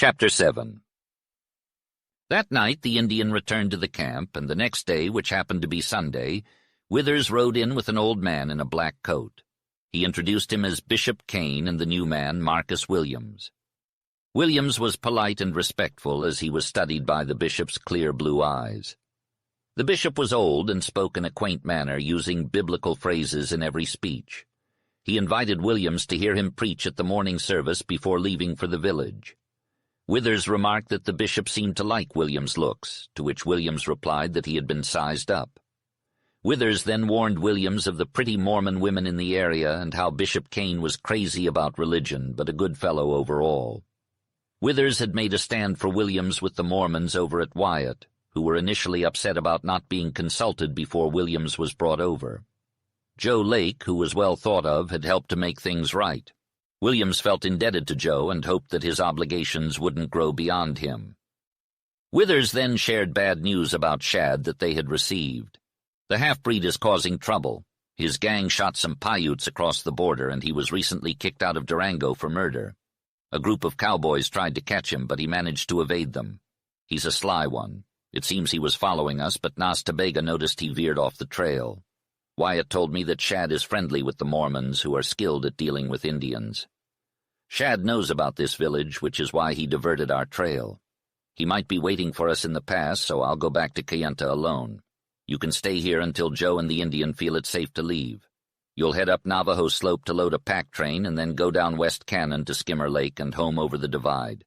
Chapter 7. That night the Indian returned to the camp, and the next day, which happened to be Sunday, Withers rode in with an old man in a black coat. He introduced him as Bishop Kane and the new man, Marcus Williams. Williams was polite and respectful as he was studied by the bishop's clear blue eyes. The bishop was old and spoke in a quaint manner, using biblical phrases in every speech. He invited Williams to hear him preach at the morning service before leaving for the village. Withers remarked that the bishop seemed to like Williams' looks, to which Williams replied that he had been sized up. Withers then warned Williams of the pretty Mormon women in the area and how Bishop Kane was crazy about religion, but a good fellow overall. Withers had made a stand for Williams with the Mormons over at Wyatt, who were initially upset about not being consulted before Williams was brought over. Joe Lake, who was well thought of, had helped to make things right. Williams felt indebted to Joe and hoped that his obligations wouldn't grow beyond him. Withers then shared bad news about Shad that they had received. The half-breed is causing trouble. His gang shot some Paiutes across the border, and he was recently kicked out of Durango for murder. A group of cowboys tried to catch him, but he managed to evade them. He's a sly one. It seems he was following us, but Nas Tabega noticed he veered off the trail. Wyatt told me that Shad is friendly with the Mormons, who are skilled at dealing with Indians. Shad knows about this village, which is why he diverted our trail. He might be waiting for us in the pass, so I'll go back to Kayenta alone. You can stay here until Joe and the Indian feel it safe to leave. You'll head up Navajo Slope to load a pack train and then go down West Cannon to Skimmer Lake and home over the Divide.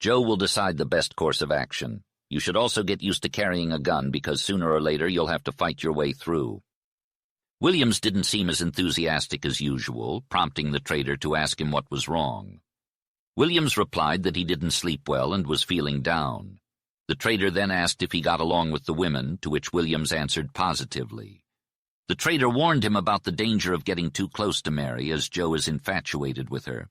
Joe will decide the best course of action. You should also get used to carrying a gun, because sooner or later you'll have to fight your way through. Williams didn't seem as enthusiastic as usual, prompting the trader to ask him what was wrong. Williams replied that he didn't sleep well and was feeling down. The trader then asked if he got along with the women, to which Williams answered positively. The trader warned him about the danger of getting too close to Mary, as Joe is infatuated with her.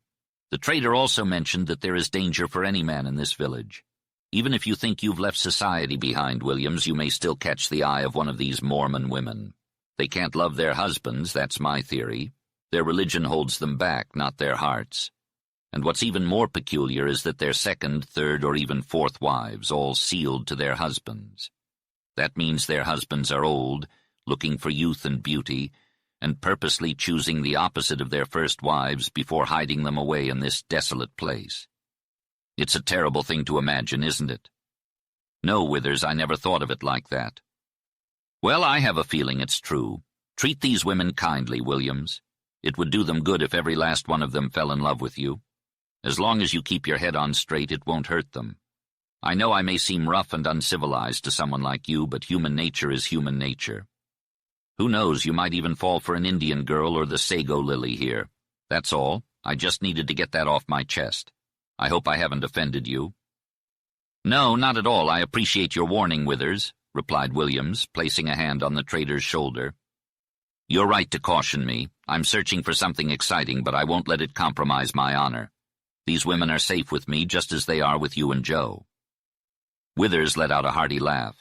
The trader also mentioned that there is danger for any man in this village. Even if you think you've left society behind, Williams, you may still catch the eye of one of these Mormon women. They can't love their husbands, that's my theory. Their religion holds them back, not their hearts. And what's even more peculiar is that they're second, third, or even fourth wives, all sealed to their husbands. That means their husbands are old, looking for youth and beauty, and purposely choosing the opposite of their first wives before hiding them away in this desolate place. It's a terrible thing to imagine, isn't it? No, Withers, I never thought of it like that. Well, I have a feeling it's true. Treat these women kindly, Williams. It would do them good if every last one of them fell in love with you. As long as you keep your head on straight, it won't hurt them. I know I may seem rough and uncivilized to someone like you, but human nature is human nature. Who knows, you might even fall for an Indian girl or the sago lily here. That's all. I just needed to get that off my chest. I hope I haven't offended you. No, not at all. I appreciate your warning, Withers, replied Williams, placing a hand on the trader's shoulder. You're right to caution me. I'm searching for something exciting, but I won't let it compromise my honor. These women are safe with me, just as they are with you and Joe. Withers let out a hearty laugh.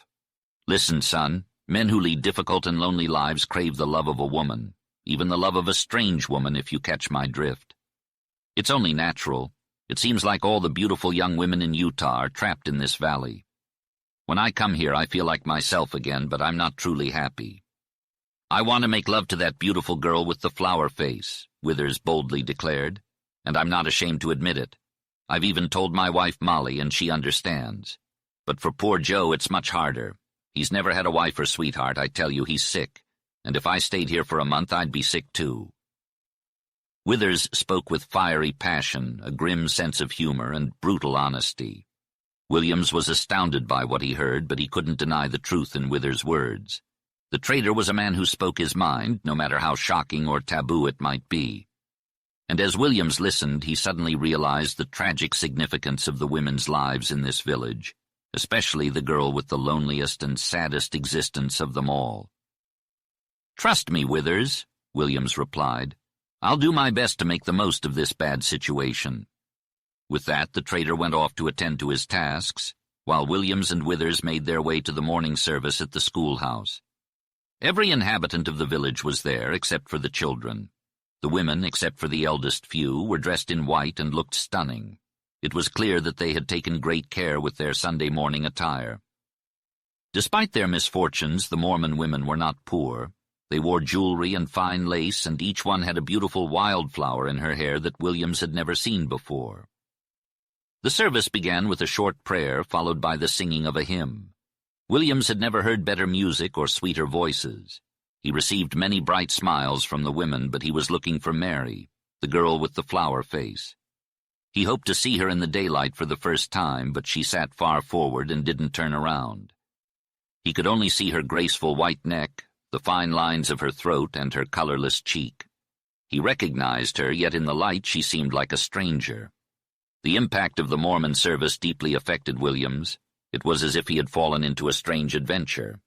Listen, son, men who lead difficult and lonely lives crave the love of a woman, even the love of a strange woman, if you catch my drift. It's only natural. It seems like all the beautiful young women in Utah are trapped in this valley. When I come here, I feel like myself again, but I'm not truly happy. I want to make love to that beautiful girl with the flower face, Withers boldly declared, and I'm not ashamed to admit it. I've even told my wife Molly, and she understands. But for poor Joe, it's much harder. He's never had a wife or sweetheart. I tell you, he's sick, and if I stayed here for a month, I'd be sick too. Withers spoke with fiery passion, a grim sense of humor, and brutal honesty. Williams was astounded by what he heard, but he couldn't deny the truth in Withers' words. The trader was a man who spoke his mind, no matter how shocking or taboo it might be. And as Williams listened, he suddenly realized the tragic significance of the women's lives in this village, especially the girl with the loneliest and saddest existence of them all. Trust me, Withers, Williams replied. I'll do my best to make the most of this bad situation. With that, the trader went off to attend to his tasks, while Williams and Withers made their way to the morning service at the schoolhouse. Every inhabitant of the village was there, except for the children. The women, except for the eldest few, were dressed in white and looked stunning. It was clear that they had taken great care with their Sunday morning attire. Despite their misfortunes, the Mormon women were not poor. They wore jewelry and fine lace, and each one had a beautiful wildflower in her hair that Williams had never seen before. The service began with a short prayer, followed by the singing of a hymn. Williams had never heard better music or sweeter voices. He received many bright smiles from the women, but he was looking for Mary, the girl with the flower face. He hoped to see her in the daylight for the first time, but she sat far forward and didn't turn around. He could only see her graceful white neck, the fine lines of her throat, and her colorless cheek. He recognized her, yet in the light she seemed like a stranger. The impact of the Mormon service deeply affected Williams. It was as if he had fallen into a strange adventure.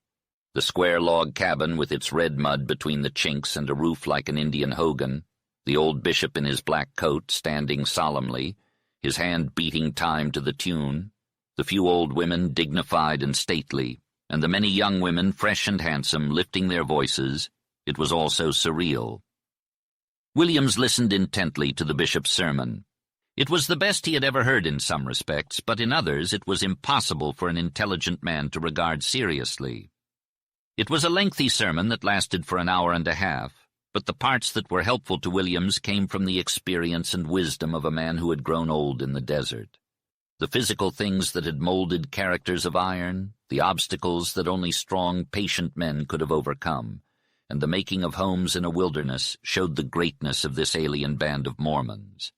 The square log cabin with its red mud between the chinks and a roof like an Indian hogan, the old bishop in his black coat standing solemnly, his hand beating time to the tune, the few old women dignified and stately, and the many young women, fresh and handsome, lifting their voices, it was all so surreal. Williams listened intently to the bishop's sermon. It was the best he had ever heard in some respects, but in others it was impossible for an intelligent man to regard seriously. It was a lengthy sermon that lasted for an hour and a half, but the parts that were helpful to Williams came from the experience and wisdom of a man who had grown old in the desert. The physical things that had molded characters of iron, the obstacles that only strong, patient men could have overcome, and the making of homes in a wilderness showed the greatness of this alien band of Mormons.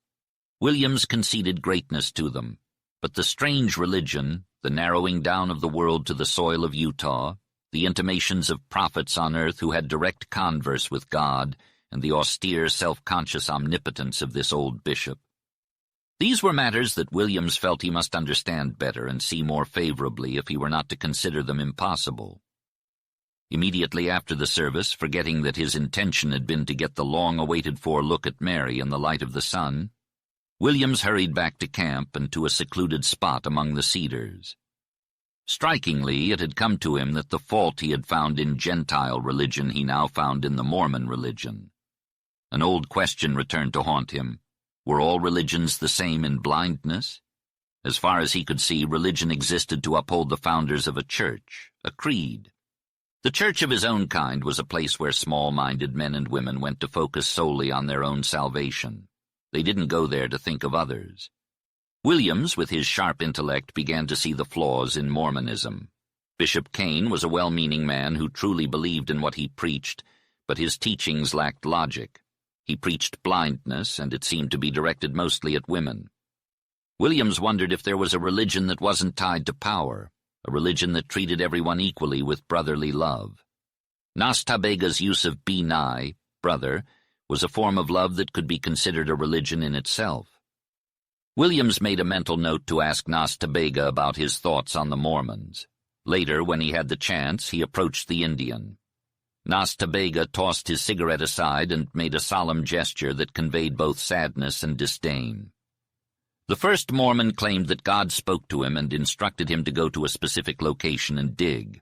Williams conceded greatness to them, but the strange religion, the narrowing down of the world to the soil of Utah, the intimations of prophets on earth who had direct converse with God, and the austere, self-conscious omnipotence of this old bishop. These were matters that Williams felt he must understand better and see more favorably if he were not to consider them impossible. Immediately after the service, forgetting that his intention had been to get the long-awaited-for look at Mary in the light of the sun, Williams hurried back to camp and to a secluded spot among the cedars. Strikingly, it had come to him that the fault he had found in Gentile religion he now found in the Mormon religion. An old question returned to haunt him. Were all religions the same in blindness? As far as he could see, religion existed to uphold the founders of a church, a creed. The church of his own kind was a place where small-minded men and women went to focus solely on their own salvation. They didn't go there to think of others. Williams, with his sharp intellect, began to see the flaws in Mormonism. Bishop Kane was a well-meaning man who truly believed in what he preached, but his teachings lacked logic. He preached blindness, and it seemed to be directed mostly at women. Williams wondered if there was a religion that wasn't tied to power, a religion that treated everyone equally with brotherly love. Nas Tabega's use of Binai, brother, was a form of love that could be considered a religion in itself. Williams made a mental note to ask Nas Tabega about his thoughts on the Mormons. Later, when he had the chance, he approached the Indian. Nas Tabega tossed his cigarette aside and made a solemn gesture that conveyed both sadness and disdain. The first Mormon claimed that God spoke to him and instructed him to go to a specific location and dig.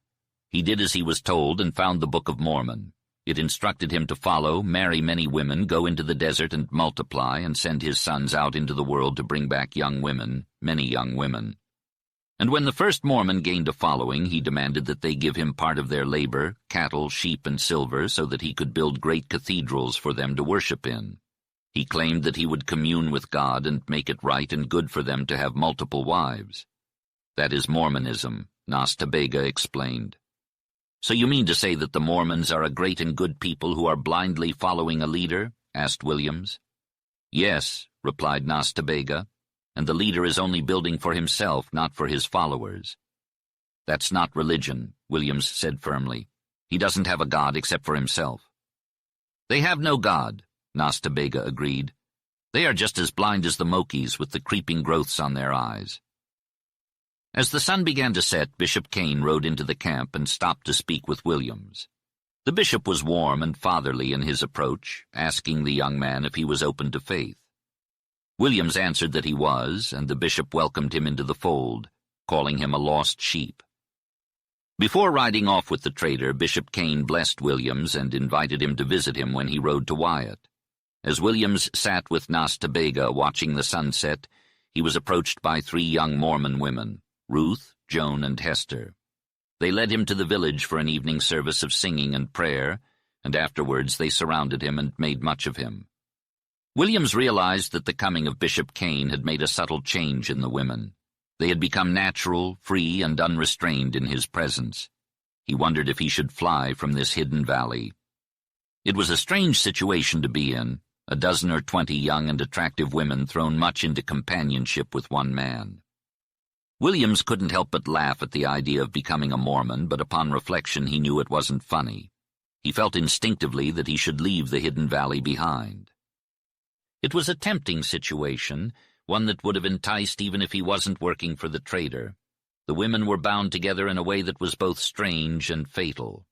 He did as he was told and found the Book of Mormon. It instructed him to follow, marry many women, go into the desert and multiply, and send his sons out into the world to bring back young women, many young women. And when the first Mormon gained a following, he demanded that they give him part of their labor, cattle, sheep, and silver, so that he could build great cathedrals for them to worship in. He claimed that he would commune with God and make it right and good for them to have multiple wives. That is Mormonism, Nas Tabega explained. So you mean to say that the Mormons are a great and good people who are blindly following a leader? Asked Williams. Yes, replied Nas Tabega, and the leader is only building for himself, not for his followers. That's not religion, Williams said firmly. He doesn't have a God except for himself. They have no God, Nas Tabega agreed. They are just as blind as the Mokies with the creeping growths on their eyes. As the sun began to set, Bishop Kane rode into the camp and stopped to speak with Williams. The bishop was warm and fatherly in his approach, asking the young man if he was open to faith. Williams answered that he was, and the bishop welcomed him into the fold, calling him a lost sheep. Before riding off with the trader, Bishop Kane blessed Williams and invited him to visit him when he rode to Wyatt. As Williams sat with Nas Tabega watching the sunset, he was approached by 3 young Mormon women, Ruth, Joan, and Hester. They led him to the village for an evening service of singing and prayer, and afterwards they surrounded him and made much of him. Williams realized that the coming of Bishop Kane had made a subtle change in the women. They had become natural, free, and unrestrained in his presence. He wondered if he should fly from this hidden valley. It was a strange situation to be in, a dozen or 20 young and attractive women thrown much into companionship with one man. Williams couldn't help but laugh at the idea of becoming a Mormon, but upon reflection he knew it wasn't funny. He felt instinctively that he should leave the hidden valley behind. It was a tempting situation, one that would have enticed even if he wasn't working for the trader. The women were bound together in a way that was both strange and fatal.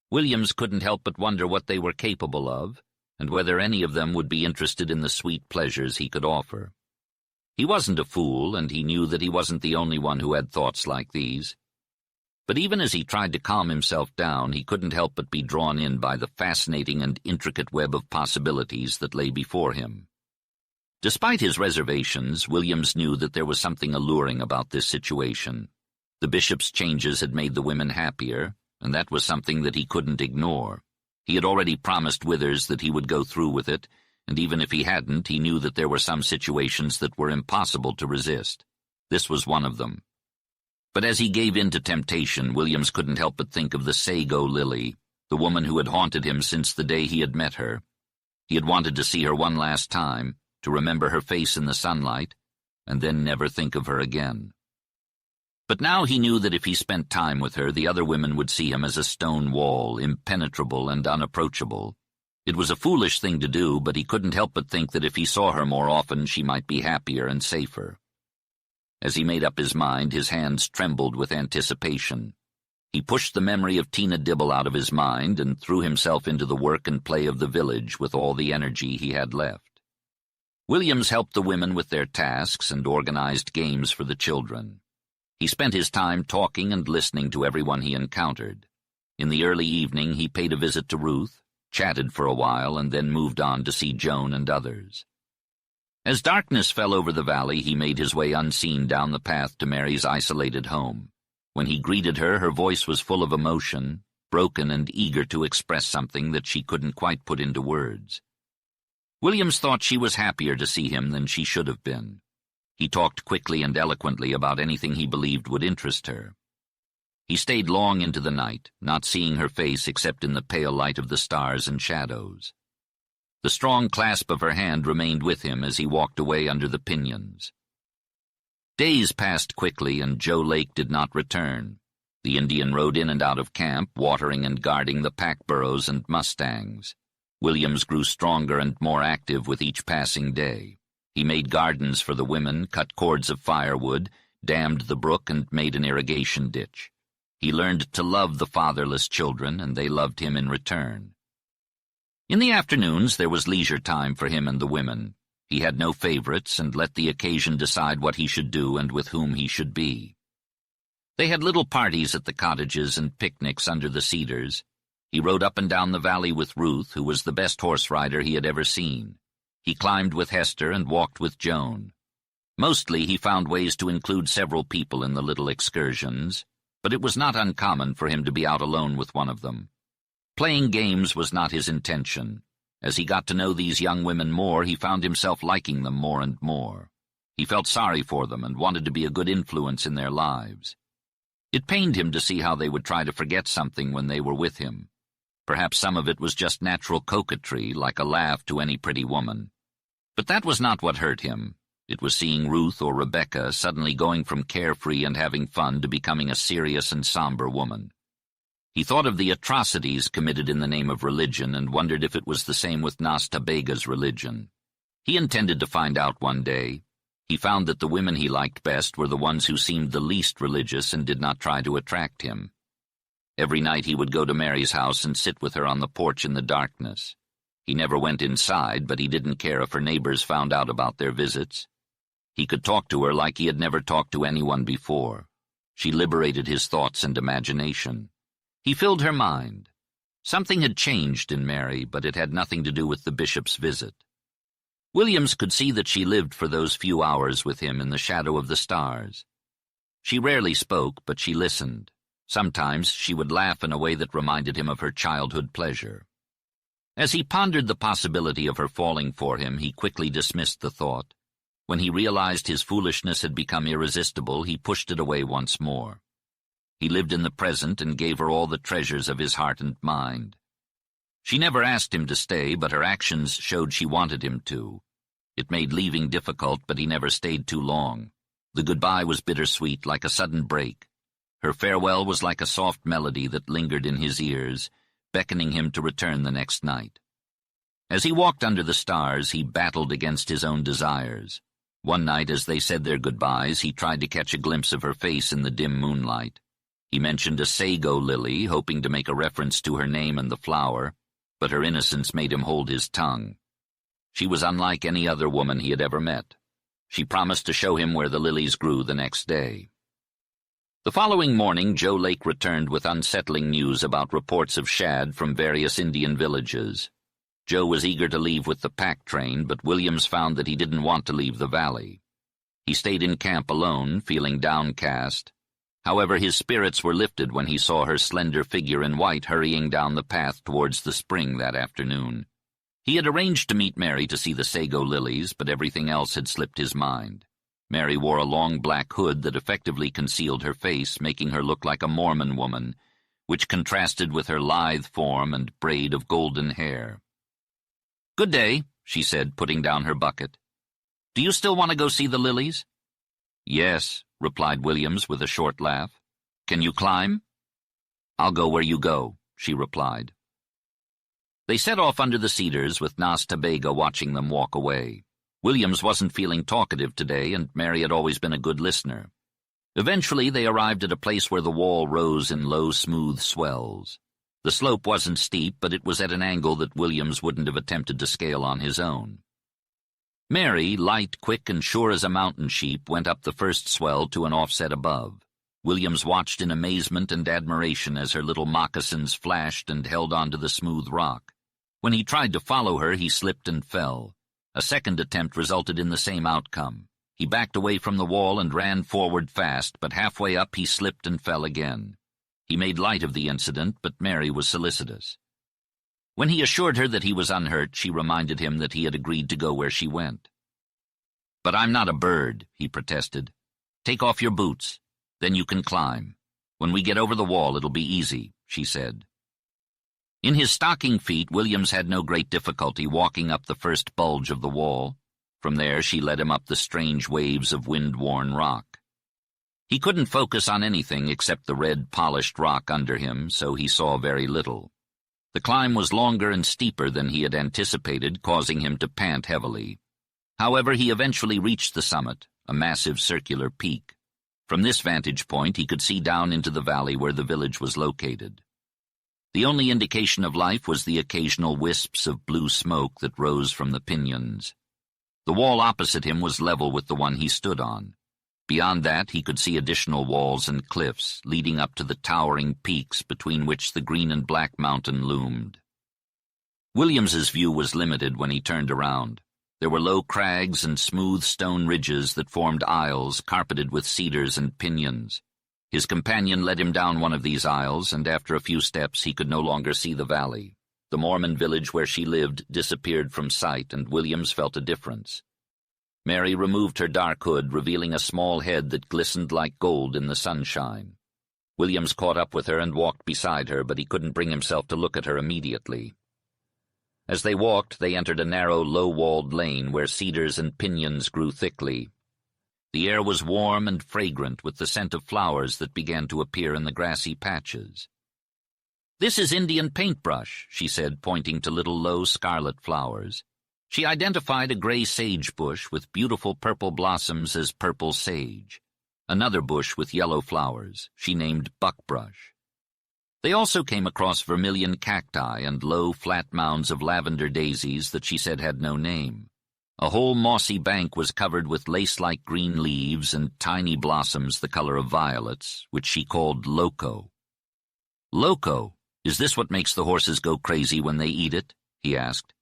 Williams couldn't help but wonder what they were capable of, and whether any of them would be interested in the sweet pleasures he could offer. He wasn't a fool, and he knew that he wasn't the only one who had thoughts like these. But even as he tried to calm himself down, he couldn't help but be drawn in by the fascinating and intricate web of possibilities that lay before him. Despite his reservations, Williams knew that there was something alluring about this situation. The bishop's changes had made the women happier, and that was something that he couldn't ignore. He had already promised Withers that he would go through with it, and even if he hadn't, he knew that there were some situations that were impossible to resist. This was one of them. But as he gave in to temptation, Williams couldn't help but think of the Sago Lily, the woman who had haunted him since the day he had met her. He had wanted to see her one last time, to remember her face in the sunlight, and then never think of her again. But now he knew that if he spent time with her, the other women would see him as a stone wall, impenetrable and unapproachable. It was a foolish thing to do, but he couldn't help but think that if he saw her more often, she might be happier and safer. As he made up his mind, his hands trembled with anticipation. He pushed the memory of Tina Dibble out of his mind and threw himself into the work and play of the village with all the energy he had left. Williams helped the women with their tasks and organized games for the children. He spent his time talking and listening to everyone he encountered. In the early evening, he paid a visit to Ruth, chatted for a while, and then moved on to see Joan and others. As darkness fell over the valley, he made his way unseen down the path to Mary's isolated home. When he greeted her, her voice was full of emotion, broken and eager to express something that she couldn't quite put into words. Williams thought she was happier to see him than she should have been. He talked quickly and eloquently about anything he believed would interest her. He stayed long into the night, not seeing her face except in the pale light of the stars and shadows. The strong clasp of her hand remained with him as he walked away under the pinyons. Days passed quickly, and Joe Lake did not return. The Indian rode in and out of camp, watering and guarding the pack burros and mustangs. Williams grew stronger and more active with each passing day. He made gardens for the women, cut cords of firewood, dammed the brook, and made an irrigation ditch. He learned to love the fatherless children, and they loved him in return. In the afternoons, there was leisure time for him and the women. He had no favorites and let the occasion decide what he should do and with whom he should be. They had little parties at the cottages and picnics under the cedars. He rode up and down the valley with Ruth, who was the best horse rider he had ever seen. He climbed with Hester and walked with Joan. Mostly he found ways to include several people in the little excursions, but it was not uncommon for him to be out alone with one of them. Playing games was not his intention. As he got to know these young women more, he found himself liking them more and more. He felt sorry for them and wanted to be a good influence in their lives. It pained him to see how they would try to forget something when they were with him. Perhaps some of it was just natural coquetry, like a laugh to any pretty woman. But that was not what hurt him. It was seeing Ruth or Rebecca suddenly going from carefree and having fun to becoming a serious and somber woman. He thought of the atrocities committed in the name of religion and wondered if it was the same with Nas Ta Bega's religion. He intended to find out one day. He found that the women he liked best were the ones who seemed the least religious and did not try to attract him. Every night he would go to Mary's house and sit with her on the porch in the darkness. He never went inside, but he didn't care if her neighbors found out about their visits. He could talk to her like he had never talked to anyone before. She liberated his thoughts and imagination. He filled her mind. Something had changed in Mary, but it had nothing to do with the bishop's visit. Williams could see that she lived for those few hours with him in the shadow of the stars. She rarely spoke, but she listened. Sometimes she would laugh in a way that reminded him of her childhood pleasure. As he pondered the possibility of her falling for him, he quickly dismissed the thought. When he realized his foolishness had become irresistible, he pushed it away once more. He lived in the present and gave her all the treasures of his heart and mind. She never asked him to stay, but her actions showed she wanted him to. It made leaving difficult, but he never stayed too long. The goodbye was bittersweet, like a sudden break. Her farewell was like a soft melody that lingered in his ears, beckoning him to return the next night. As he walked under the stars, he battled against his own desires. One night, as they said their goodbyes, he tried to catch a glimpse of her face in the dim moonlight. He mentioned a sago lily, hoping to make a reference to her name and the flower, but her innocence made him hold his tongue. She was unlike any other woman he had ever met. She promised to show him where the lilies grew the next day. The following morning, Joe Lake returned with unsettling news about reports of shad from various Indian villages. Joe was eager to leave with the pack train, but Williams found that he didn't want to leave the valley. He stayed in camp alone, feeling downcast. However, his spirits were lifted when he saw her slender figure in white hurrying down the path towards the spring that afternoon. He had arranged to meet Mary to see the sago lilies, but everything else had slipped his mind. Mary wore a long black hood that effectively concealed her face, making her look like a Mormon woman, which contrasted with her lithe form and braid of golden hair. "Good day," she said, putting down her bucket. "Do you still want to go see the lilies?" "Yes," replied Williams with a short laugh. "Can you climb?" "I'll go where you go," she replied. They set off under the cedars, with Nas Ta Bega watching them walk away. Williams wasn't feeling talkative today, and Mary had always been a good listener. Eventually they arrived at a place where the wall rose in low, smooth swells. The slope wasn't steep, but it was at an angle that Williams wouldn't have attempted to scale on his own. Mary, light, quick, and sure as a mountain sheep, went up the first swell to an offset above. Williams watched in amazement and admiration as her little moccasins flashed and held onto the smooth rock. When he tried to follow her, he slipped and fell. A second attempt resulted in the same outcome. He backed away from the wall and ran forward fast, but halfway up he slipped and fell again. He made light of the incident, but Mary was solicitous. When he assured her that he was unhurt, she reminded him that he had agreed to go where she went. "But I'm not a bird," he protested. "Take off your boots. Then you can climb. When we get over the wall, it'll be easy," she said. In his stocking feet, Williams had no great difficulty walking up the first bulge of the wall. From there, she led him up the strange waves of wind-worn rock. He couldn't focus on anything except the red, polished rock under him, so he saw very little. The climb was longer and steeper than he had anticipated, causing him to pant heavily. However, he eventually reached the summit, a massive circular peak. From this vantage point, he could see down into the valley where the village was located. The only indication of life was the occasional wisps of blue smoke that rose from the pinyons. The wall opposite him was level with the one he stood on. Beyond that, he could see additional walls and cliffs, leading up to the towering peaks between which the green and black mountain loomed. Williams's view was limited when he turned around. There were low crags and smooth stone ridges that formed aisles carpeted with cedars and pinyons. His companion led him down one of these aisles, and after a few steps he could no longer see the valley. The Mormon village where she lived disappeared from sight, and Williams felt a difference. Mary removed her dark hood, revealing a small head that glistened like gold in the sunshine. Williams caught up with her and walked beside her, but he couldn't bring himself to look at her immediately. As they walked, they entered a narrow, low-walled lane where cedars and pinyons grew thickly. The air was warm and fragrant with the scent of flowers that began to appear in the grassy patches. "This is Indian paintbrush," she said, pointing to little low scarlet flowers. She identified a gray sage bush with beautiful purple blossoms as purple sage. Another bush with yellow flowers she named buckbrush. They also came across vermilion cacti and low, flat mounds of lavender daisies that she said had no name. A whole mossy bank was covered with lace-like green leaves and tiny blossoms the color of violets, which she called loco. "Loco, is this what makes the horses go crazy when they eat it?" he asked.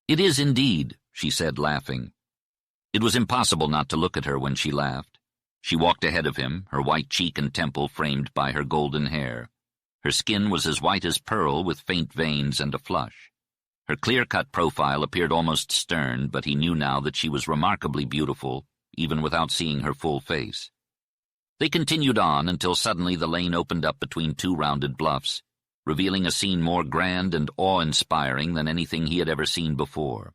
"It is indeed," she said, laughing. It was impossible not to look at her when she laughed. She walked ahead of him, her white cheek and temple framed by her golden hair. Her skin was as white as pearl, with faint veins and a flush. Her clear-cut profile appeared almost stern, but he knew now that she was remarkably beautiful, even without seeing her full face. They continued on until suddenly the lane opened up between two rounded bluffs, revealing a scene more grand and awe-inspiring than anything he had ever seen before.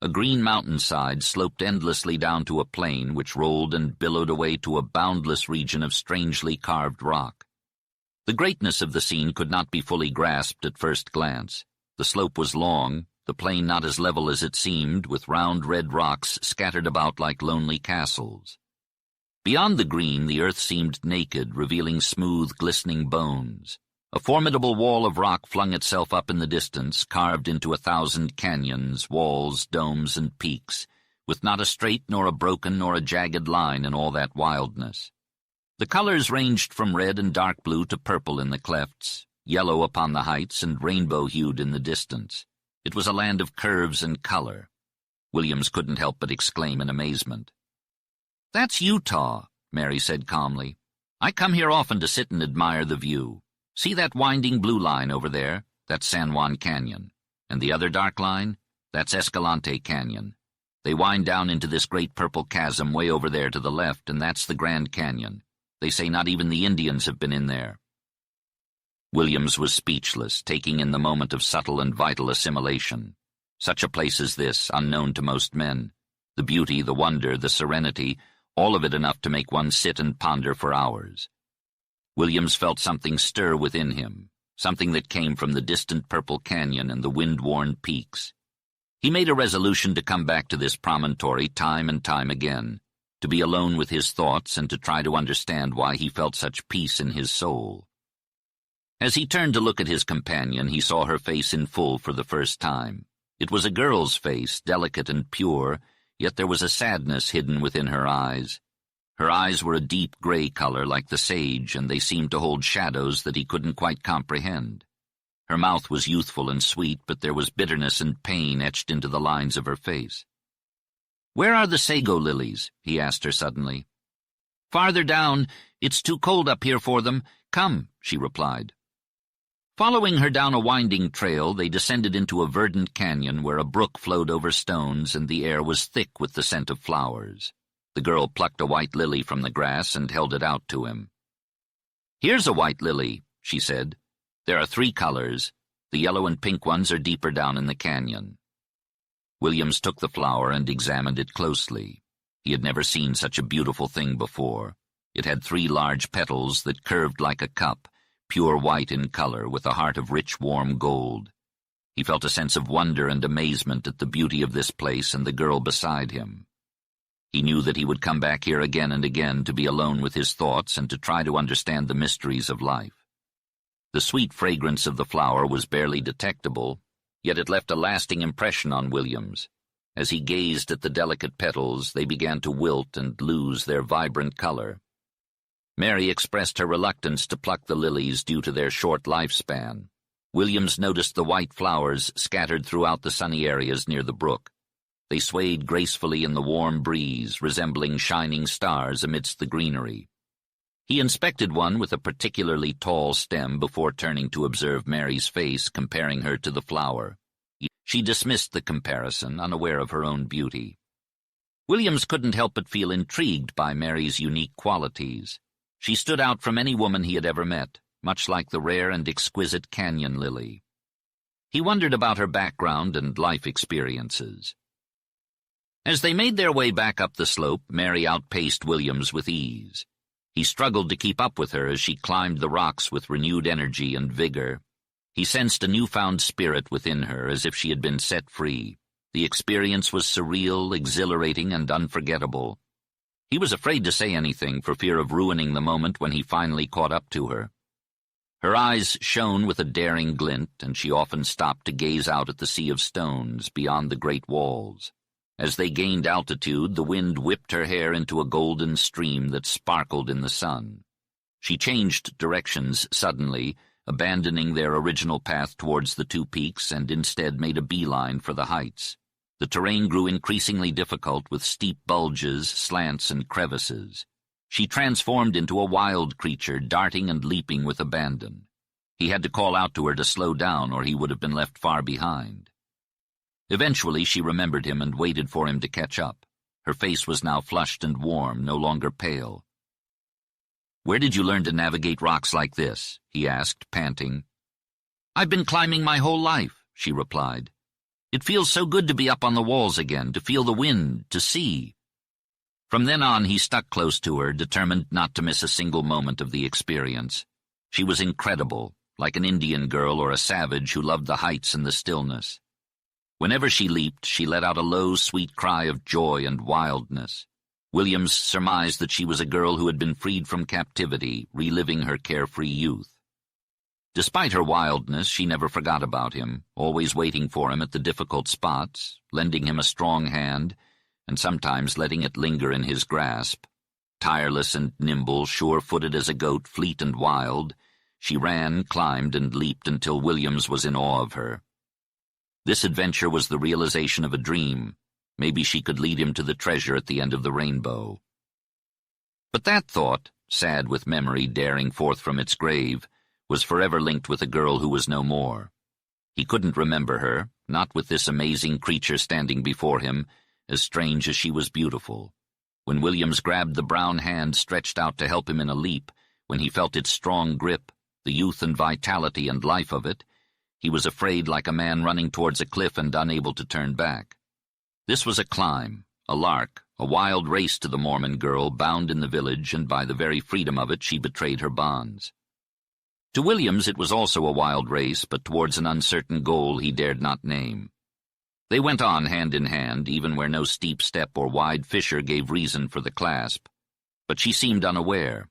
A green mountainside sloped endlessly down to a plain which rolled and billowed away to a boundless region of strangely carved rock. The greatness of the scene could not be fully grasped at first glance. The slope was long, the plain not as level as it seemed, with round red rocks scattered about like lonely castles. Beyond the green, the earth seemed naked, revealing smooth, glistening bones. A formidable wall of rock flung itself up in the distance, carved into 1,000 canyons, walls, domes, and peaks, with not a straight nor a broken nor a jagged line in all that wildness. The colors ranged from red and dark blue to purple in the clefts, yellow upon the heights, and rainbow-hued in the distance. It was a land of curves and color. Williams couldn't help but exclaim in amazement. "That's Utah," Mary said calmly. "I come here often to sit and admire the view. See that winding blue line over there? That's San Juan Canyon. And the other dark line? That's Escalante Canyon. They wind down into this great purple chasm way over there to the left, and that's the Grand Canyon. They say not even the Indians have been in there." Williams was speechless, taking in the moment of subtle and vital assimilation. Such a place as this, unknown to most men. The beauty, the wonder, the serenity, all of it enough to make one sit and ponder for hours. Williams felt something stir within him, something that came from the distant purple canyon and the wind-worn peaks. He made a resolution to come back to this promontory time and time again, to be alone with his thoughts and to try to understand why he felt such peace in his soul. As he turned to look at his companion, he saw her face in full for the first time. It was a girl's face, delicate and pure, yet there was a sadness hidden within her eyes. Her eyes were a deep gray color like the sage, and they seemed to hold shadows that he couldn't quite comprehend. Her mouth was youthful and sweet, but there was bitterness and pain etched into the lines of her face. "Where are the sago lilies?" he asked her suddenly. "Farther down. It's too cold up here for them. Come," she replied. Following her down a winding trail, they descended into a verdant canyon where a brook flowed over stones and the air was thick with the scent of flowers. The girl plucked a white lily from the grass and held it out to him. "Here's a white lily," she said. "There are 3 colors. The yellow and pink ones are deeper down in the canyon." Williams took the flower and examined it closely. He had never seen such a beautiful thing before. It had 3 large petals that curved like a cup, pure white in color, with a heart of rich, warm gold. He felt a sense of wonder and amazement at the beauty of this place and the girl beside him. He knew that he would come back here again and again to be alone with his thoughts and to try to understand the mysteries of life. The sweet fragrance of the flower was barely detectable, yet it left a lasting impression on Williams. As he gazed at the delicate petals, they began to wilt and lose their vibrant color. Mary expressed her reluctance to pluck the lilies due to their short lifespan. Williams noticed the white flowers scattered throughout the sunny areas near the brook. They swayed gracefully in the warm breeze, resembling shining stars amidst the greenery. He inspected one with a particularly tall stem before turning to observe Mary's face, comparing her to the flower. She dismissed the comparison, unaware of her own beauty. Williams couldn't help but feel intrigued by Mary's unique qualities. She stood out from any woman he had ever met, much like the rare and exquisite canyon lily. He wondered about her background and life experiences. As they made their way back up the slope, Mary outpaced Williams with ease. He struggled to keep up with her as she climbed the rocks with renewed energy and vigor. He sensed a newfound spirit within her, as if she had been set free. The experience was surreal, exhilarating, and unforgettable. He was afraid to say anything for fear of ruining the moment when he finally caught up to her. Her eyes shone with a daring glint, and she often stopped to gaze out at the sea of stones beyond the great walls. As they gained altitude, the wind whipped her hair into a golden stream that sparkled in the sun. She changed directions suddenly, abandoning their original path towards the 2 peaks, and instead made a beeline for the heights. The terrain grew increasingly difficult with steep bulges, slants, and crevices. She transformed into a wild creature, darting and leaping with abandon. He had to call out to her to slow down, or he would have been left far behind. Eventually she remembered him and waited for him to catch up. Her face was now flushed and warm, no longer pale. "Where did you learn to navigate rocks like this?" he asked, panting. "I've been climbing my whole life," she replied. "It feels so good to be up on the walls again, to feel the wind, to see." From then on he stuck close to her, determined not to miss a single moment of the experience. She was incredible, like an Indian girl or a savage who loved the heights and the stillness. Whenever she leaped, she let out a low, sweet cry of joy and wildness. Williams surmised that she was a girl who had been freed from captivity, reliving her carefree youth. Despite her wildness, she never forgot about him, always waiting for him at the difficult spots, lending him a strong hand, and sometimes letting it linger in his grasp. Tireless and nimble, sure-footed as a goat, fleet and wild, she ran, climbed, and leaped until Williams was in awe of her. This adventure was the realization of a dream. Maybe she could lead him to the treasure at the end of the rainbow. But that thought, sad with memory daring forth from its grave, was forever linked with a girl who was no more. He couldn't remember her, not with this amazing creature standing before him, as strange as she was beautiful. When Williams grabbed the brown hand stretched out to help him in a leap, when he felt its strong grip, the youth and vitality and life of it, he was afraid like a man running towards a cliff and unable to turn back. This was a climb, a lark, a wild race to the Mormon girl bound in the village, and by the very freedom of it she betrayed her bonds. To Williams it was also a wild race, but towards an uncertain goal he dared not name. They went on hand in hand, even where no steep step or wide fissure gave reason for the clasp. But she seemed unaware.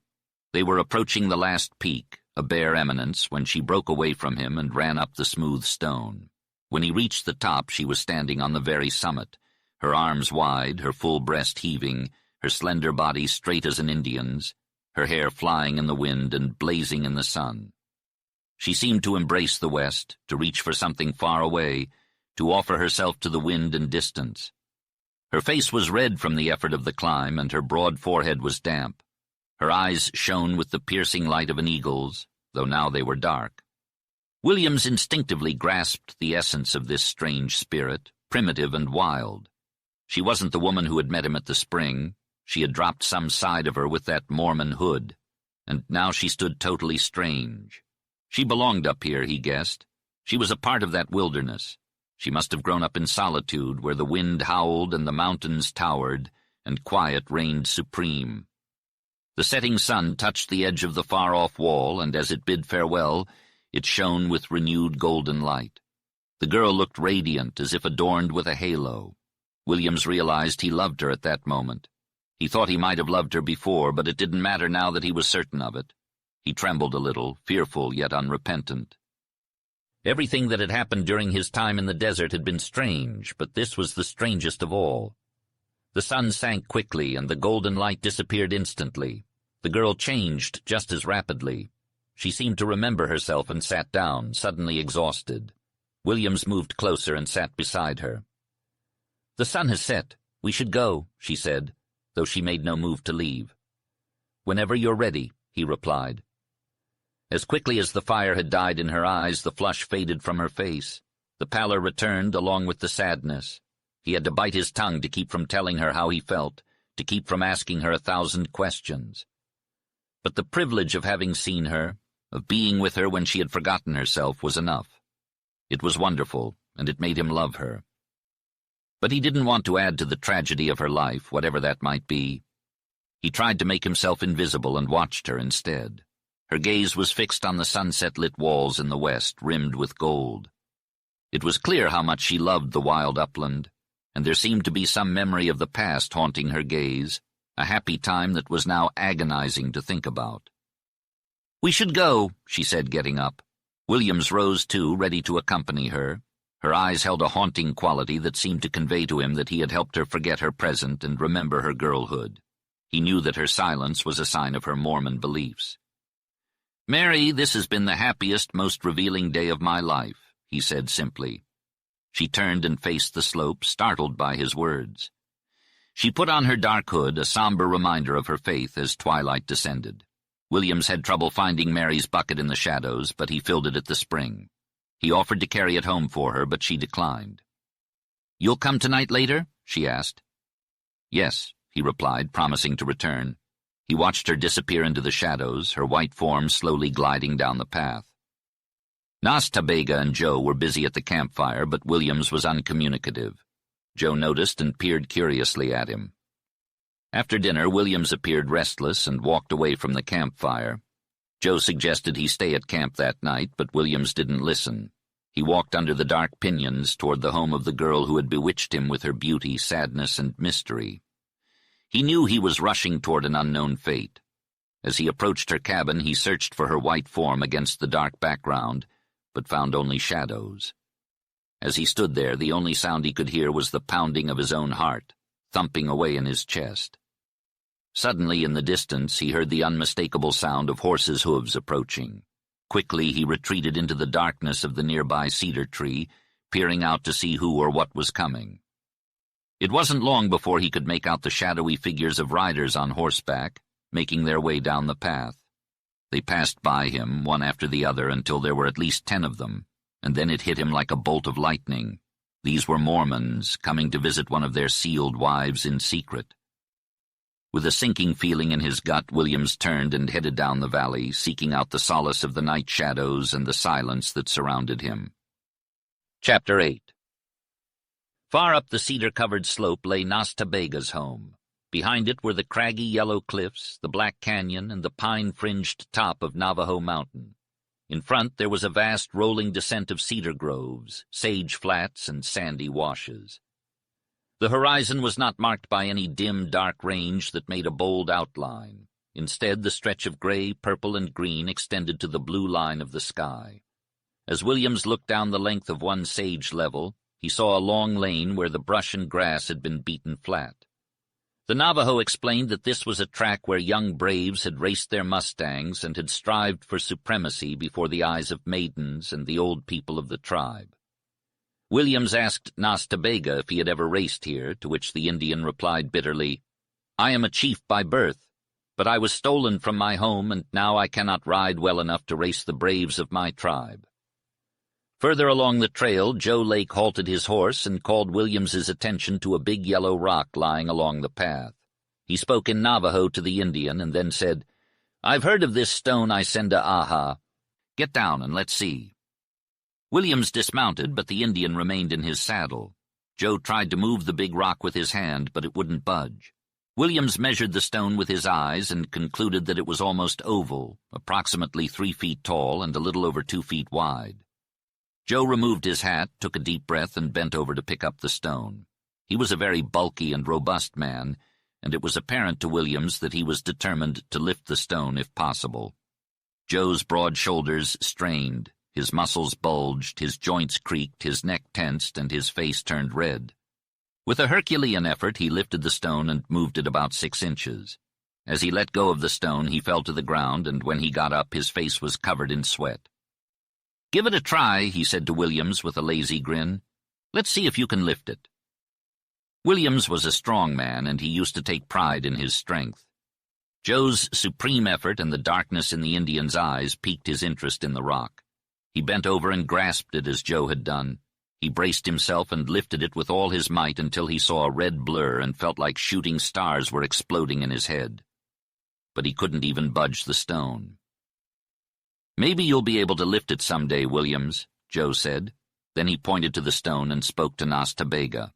They were approaching the last peak, a bare eminence, when she broke away from him and ran up the smooth stone. When he reached the top, she was standing on the very summit, her arms wide, her full breast heaving, her slender body straight as an Indian's, her hair flying in the wind and blazing in the sun. She seemed to embrace the west, to reach for something far away, to offer herself to the wind and distance. Her face was red from the effort of the climb, and her broad forehead was damp. Her eyes shone with the piercing light of an eagle's, though now they were dark. Williams instinctively grasped the essence of this strange spirit, primitive and wild. She wasn't the woman who had met him at the spring. She had dropped some side of her with that Mormon hood, and now she stood totally strange. She belonged up here, he guessed. She was a part of that wilderness. She must have grown up in solitude, where the wind howled and the mountains towered, and quiet reigned supreme. The setting sun touched the edge of the far-off wall, and as it bid farewell, it shone with renewed golden light. The girl looked radiant, as if adorned with a halo. Williams realized he loved her at that moment. He thought he might have loved her before, but it didn't matter now that he was certain of it. He trembled a little, fearful yet unrepentant. Everything that had happened during his time in the desert had been strange, but this was the strangest of all. The sun sank quickly, and the golden light disappeared instantly. The girl changed just as rapidly. She seemed to remember herself and sat down, suddenly exhausted. Williams moved closer and sat beside her. "The sun has set. We should go," she said, though she made no move to leave. "Whenever you're ready," he replied. As quickly as the fire had died in her eyes, the flush faded from her face. The pallor returned along with the sadness. He had to bite his tongue to keep from telling her how he felt, to keep from asking her 1,000 questions. But the privilege of having seen her, of being with her when she had forgotten herself, was enough. It was wonderful, and it made him love her. But he didn't want to add to the tragedy of her life, whatever that might be. He tried to make himself invisible and watched her instead. Her gaze was fixed on the sunset-lit walls in the west, rimmed with gold. It was clear how much she loved the wild upland, and there seemed to be some memory of the past haunting her gaze, a happy time that was now agonizing to think about. "We should go," she said, getting up. Williams rose too, ready to accompany her. Her eyes held a haunting quality that seemed to convey to him that he had helped her forget her present and remember her girlhood. He knew that her silence was a sign of her Mormon beliefs. "Mary, this has been the happiest, most revealing day of my life," he said simply. She turned and faced the slope, startled by his words. She put on her dark hood, a somber reminder of her faith as twilight descended. Williams had trouble finding Mary's bucket in the shadows, but he filled it at the spring. He offered to carry it home for her, but she declined. "You'll come tonight later?" she asked. "Yes," he replied, promising to return. He watched her disappear into the shadows, her white form slowly gliding down the path. Nas Ta Bega and Joe were busy at the campfire, but Williams was uncommunicative. Joe noticed and peered curiously at him. After dinner, Williams appeared restless and walked away from the campfire. Joe suggested he stay at camp that night, but Williams didn't listen. He walked under the dark pinyons toward the home of the girl who had bewitched him with her beauty, sadness, and mystery. He knew he was rushing toward an unknown fate. As he approached her cabin, he searched for her white form against the dark background, but found only shadows. As he stood there, the only sound he could hear was the pounding of his own heart, thumping away in his chest. Suddenly, in the distance, he heard the unmistakable sound of horses' hooves approaching. Quickly, he retreated into the darkness of the nearby cedar tree, peering out to see who or what was coming. It wasn't long before he could make out the shadowy figures of riders on horseback, making their way down the path. They passed by him, one after the other, until there were at least 10 of them, and then it hit him like a bolt of lightning. These were Mormons, coming to visit one of their sealed wives in secret. With a sinking feeling in his gut, Williams turned and headed down the valley, seeking out the solace of the night shadows and the silence that surrounded him. Chapter 8. Far up the cedar-covered slope lay Nas Ta Bega's home. Behind it were the craggy yellow cliffs, the black canyon, and the pine-fringed top of Navajo Mountain. In front there was a vast rolling descent of cedar groves, sage flats, and sandy washes. The horizon was not marked by any dim, dark range that made a bold outline. Instead, the stretch of gray, purple, and green extended to the blue line of the sky. As Williams looked down the length of one sage level, he saw a long lane where the brush and grass had been beaten flat. The Navajo explained that this was a track where young braves had raced their mustangs and had strived for supremacy before the eyes of maidens and the old people of the tribe. Williams asked Nas Ta Bega if he had ever raced here, to which the Indian replied bitterly, "I am a chief by birth, but I was stolen from my home, and now I cannot ride well enough to race the braves of my tribe." Further along the trail, Joe Lake halted his horse and called Williams's attention to a big yellow rock lying along the path. He spoke in Navajo to the Indian and then said, "I've heard of this stone I send to Aha. Get down and let's see." Williams dismounted, but the Indian remained in his saddle. Joe tried to move the big rock with his hand, but it wouldn't budge. Williams measured the stone with his eyes and concluded that it was almost oval, approximately 3 feet tall and a little over 2 feet wide. Joe removed his hat, took a deep breath, and bent over to pick up the stone. He was a very bulky and robust man, and it was apparent to Williams that he was determined to lift the stone if possible. Joe's broad shoulders strained, his muscles bulged, his joints creaked, his neck tensed, and his face turned red. With a Herculean effort, he lifted the stone and moved it about 6 inches. As he let go of the stone, he fell to the ground, and when he got up, his face was covered in sweat. "Give it a try," he said to Williams with a lazy grin. "Let's see if you can lift it." Williams was a strong man, and he used to take pride in his strength. Joe's supreme effort and the darkness in the Indian's eyes piqued his interest in the rock. He bent over and grasped it as Joe had done. He braced himself and lifted it with all his might until he saw a red blur and felt like shooting stars were exploding in his head. But he couldn't even budge the stone. "Maybe you'll be able to lift it someday, Williams," Joe said. Then he pointed to the stone and spoke to Nas Ta Bega.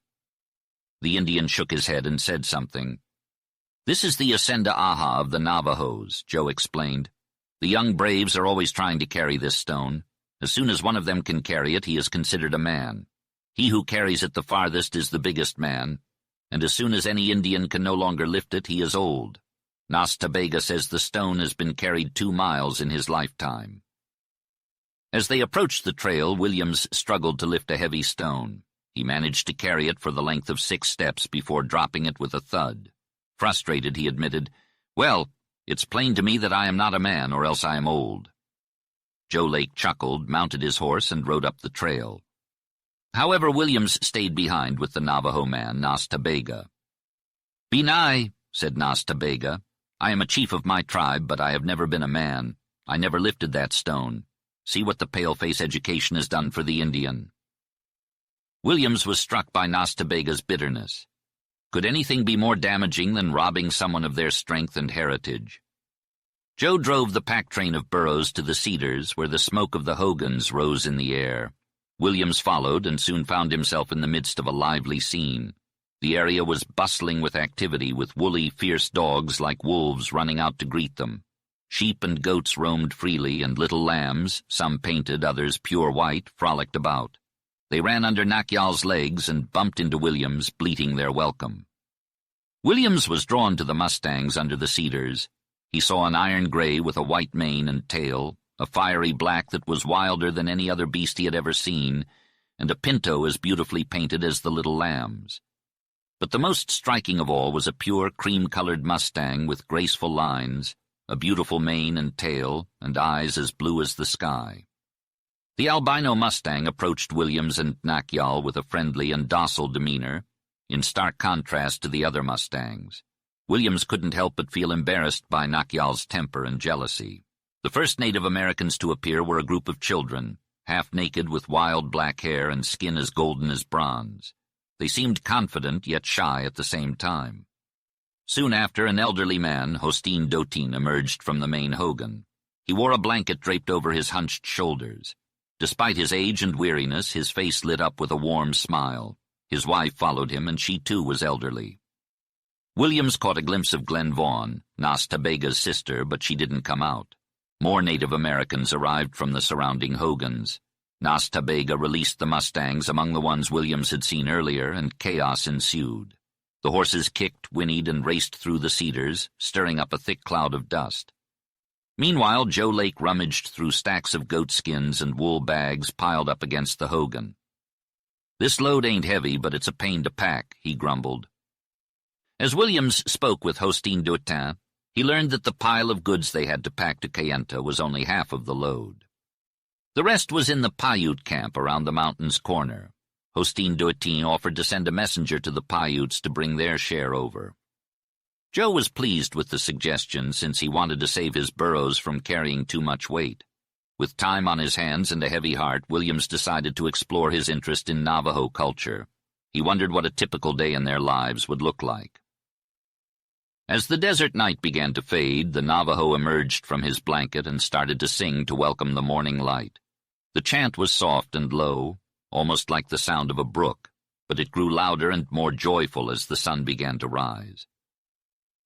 The Indian shook his head and said something. "This is the Ascenda Aha of the Navajos," Joe explained. "The young braves are always trying to carry this stone. As soon as one of them can carry it, he is considered a man. He who carries it the farthest is the biggest man, and as soon as any Indian can no longer lift it, he is old. Nas Ta Bega says the stone has been carried 2 miles in his lifetime." As they approached the trail, Williams struggled to lift a heavy stone. He managed to carry it for the length of 6 steps before dropping it with a thud. Frustrated, he admitted, "Well, it's plain to me that I am not a man, or else I am old." Joe Lake chuckled, mounted his horse, and rode up the trail. However, Williams stayed behind with the Navajo man, Nas Ta Bega. "Be nigh," said Nas Ta Bega. "I am a chief of my tribe, but I have never been a man. I never lifted that stone. See what the paleface education has done for the Indian." Williams was struck by Nas Ta Bega's bitterness. Could anything be more damaging than robbing someone of their strength and heritage? Joe drove the pack train of burros to the cedars, where the smoke of the hogans rose in the air. Williams followed and soon found himself in the midst of a lively scene. The area was bustling with activity, with woolly, fierce dogs like wolves running out to greet them. Sheep and goats roamed freely, and little lambs, some painted, others pure white, frolicked about. They ran under Nakyal's legs and bumped into Williams, bleating their welcome. Williams was drawn to the mustangs under the cedars. He saw an iron gray with a white mane and tail, a fiery black that was wilder than any other beast he had ever seen, and a pinto as beautifully painted as the little lambs. But the most striking of all was a pure cream-colored mustang with graceful lines, a beautiful mane and tail, and eyes as blue as the sky. The albino mustang approached Williams and Nakyal with a friendly and docile demeanor, in stark contrast to the other mustangs. Williams couldn't help but feel embarrassed by Nakyal's temper and jealousy. The first Native Americans to appear were a group of children, half-naked with wild black hair and skin as golden as bronze. They seemed confident yet shy at the same time. Soon after, an elderly man, Hosteen Dotin, emerged from the main hogan. He wore a blanket draped over his hunched shoulders. Despite his age and weariness, his face lit up with a warm smile. His wife followed him, and she too was elderly. Williams caught a glimpse of Glen Vaughn, Nas Ta Bega's sister, but she didn't come out. More Native Americans arrived from the surrounding hogans. Nas Ta Bega released the mustangs among the ones Williams had seen earlier, and chaos ensued. The horses kicked, whinnied, and raced through the cedars, stirring up a thick cloud of dust. Meanwhile, Joe Lake rummaged through stacks of goat skins and wool bags piled up against the hogan. "This load ain't heavy, but it's a pain to pack," he grumbled. As Williams spoke with Hosteen Dotin, he learned that the pile of goods they had to pack to Kayenta was only half of the load. The rest was in the Paiute camp around the mountain's corner. Hosteen Dotin offered to send a messenger to the Paiutes to bring their share over. Joe was pleased with the suggestion, since he wanted to save his burros from carrying too much weight. With time on his hands and a heavy heart, Williams decided to explore his interest in Navajo culture. He wondered what a typical day in their lives would look like. As the desert night began to fade, the Navajo emerged from his blanket and started to sing to welcome the morning light. The chant was soft and low, almost like the sound of a brook, but it grew louder and more joyful as the sun began to rise.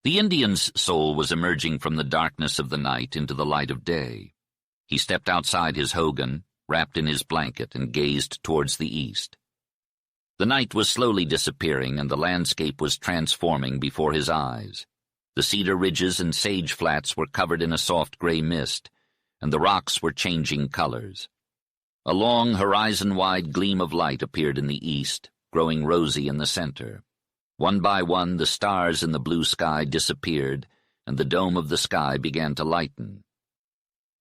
The Indian's soul was emerging from the darkness of the night into the light of day. He stepped outside his hogan, wrapped in his blanket, and gazed towards the east. The night was slowly disappearing, and the landscape was transforming before his eyes. The cedar ridges and sage flats were covered in a soft gray mist, and the rocks were changing colors. A long, horizon-wide gleam of light appeared in the east, growing rosy in the center. One by one, the stars in the blue sky disappeared, and the dome of the sky began to lighten.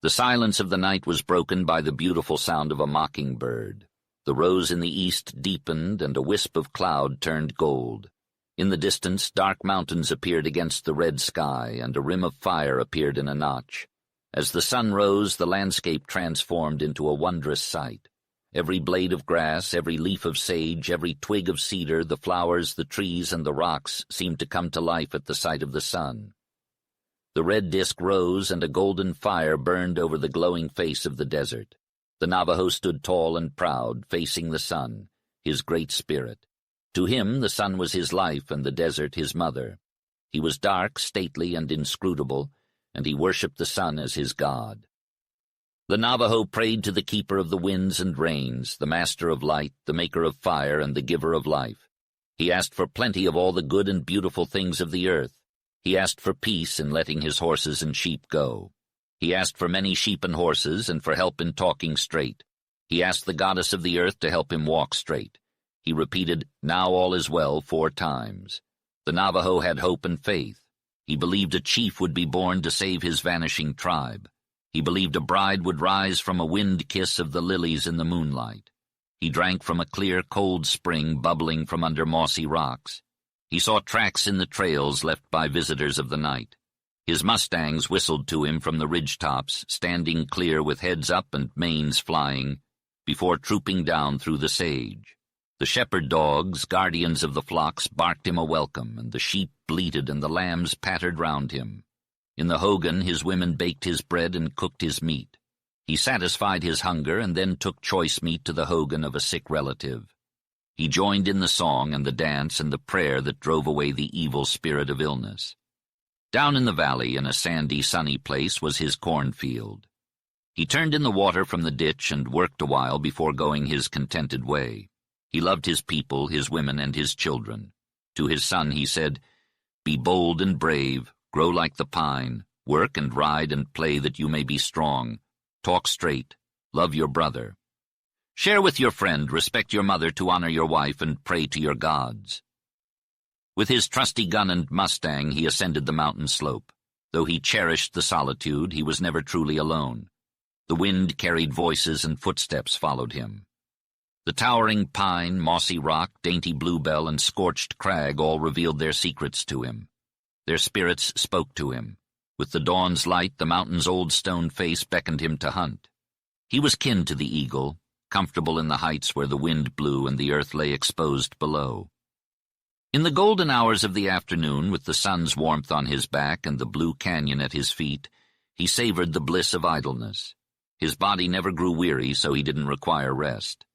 The silence of the night was broken by the beautiful sound of a mockingbird. The rose in the east deepened, and a wisp of cloud turned gold. In the distance, dark mountains appeared against the red sky, and a rim of fire appeared in a notch. As the sun rose, the landscape transformed into a wondrous sight. Every blade of grass, every leaf of sage, every twig of cedar, the flowers, the trees, and the rocks seemed to come to life at the sight of the sun. The red disk rose, and a golden fire burned over the glowing face of the desert. The Navajo stood tall and proud, facing the sun, his great spirit. To him, the sun was his life and the desert his mother. He was dark, stately, and inscrutable, and he worshipped the sun as his god. The Navajo prayed to the keeper of the winds and rains, the master of light, the maker of fire, and the giver of life. He asked for plenty of all the good and beautiful things of the earth. He asked for peace in letting his horses and sheep go. He asked for many sheep and horses, and for help in talking straight. He asked the goddess of the earth to help him walk straight. He repeated, "Now all is well," 4 times. The Navajo had hope and faith. He believed a chief would be born to save his vanishing tribe. He believed a bride would rise from a wind kiss of the lilies in the moonlight. He drank from a clear, cold spring bubbling from under mossy rocks. He saw tracks in the trails left by visitors of the night. His mustangs whistled to him from the ridge-tops, standing clear with heads up and manes flying, before trooping down through the sage. The shepherd dogs, guardians of the flocks, barked him a welcome, and the sheep bleated and the lambs pattered round him. In the hogan his women baked his bread and cooked his meat. He satisfied his hunger and then took choice meat to the hogan of a sick relative. He joined in the song and the dance and the prayer that drove away the evil spirit of illness. Down in the valley, in a sandy, sunny place, was his cornfield. He turned in the water from the ditch and worked a while before going his contented way. He loved his people, his women, and his children. To his son he said, "Be bold and brave, grow like the pine, work and ride and play that you may be strong. Talk straight, love your brother. Share with your friend, respect your mother, to honor your wife, and pray to your gods." With his trusty gun and mustang he ascended the mountain slope. Though he cherished the solitude, he was never truly alone. The wind carried voices and footsteps followed him. The towering pine, mossy rock, dainty bluebell, and scorched crag all revealed their secrets to him. Their spirits spoke to him. With the dawn's light, the mountain's old stone face beckoned him to hunt. He was kin to the eagle, comfortable in the heights where the wind blew and the earth lay exposed below. In the golden hours of the afternoon, with the sun's warmth on his back and the blue canyon at his feet, he savored the bliss of idleness. His body never grew weary, so he didn't require rest.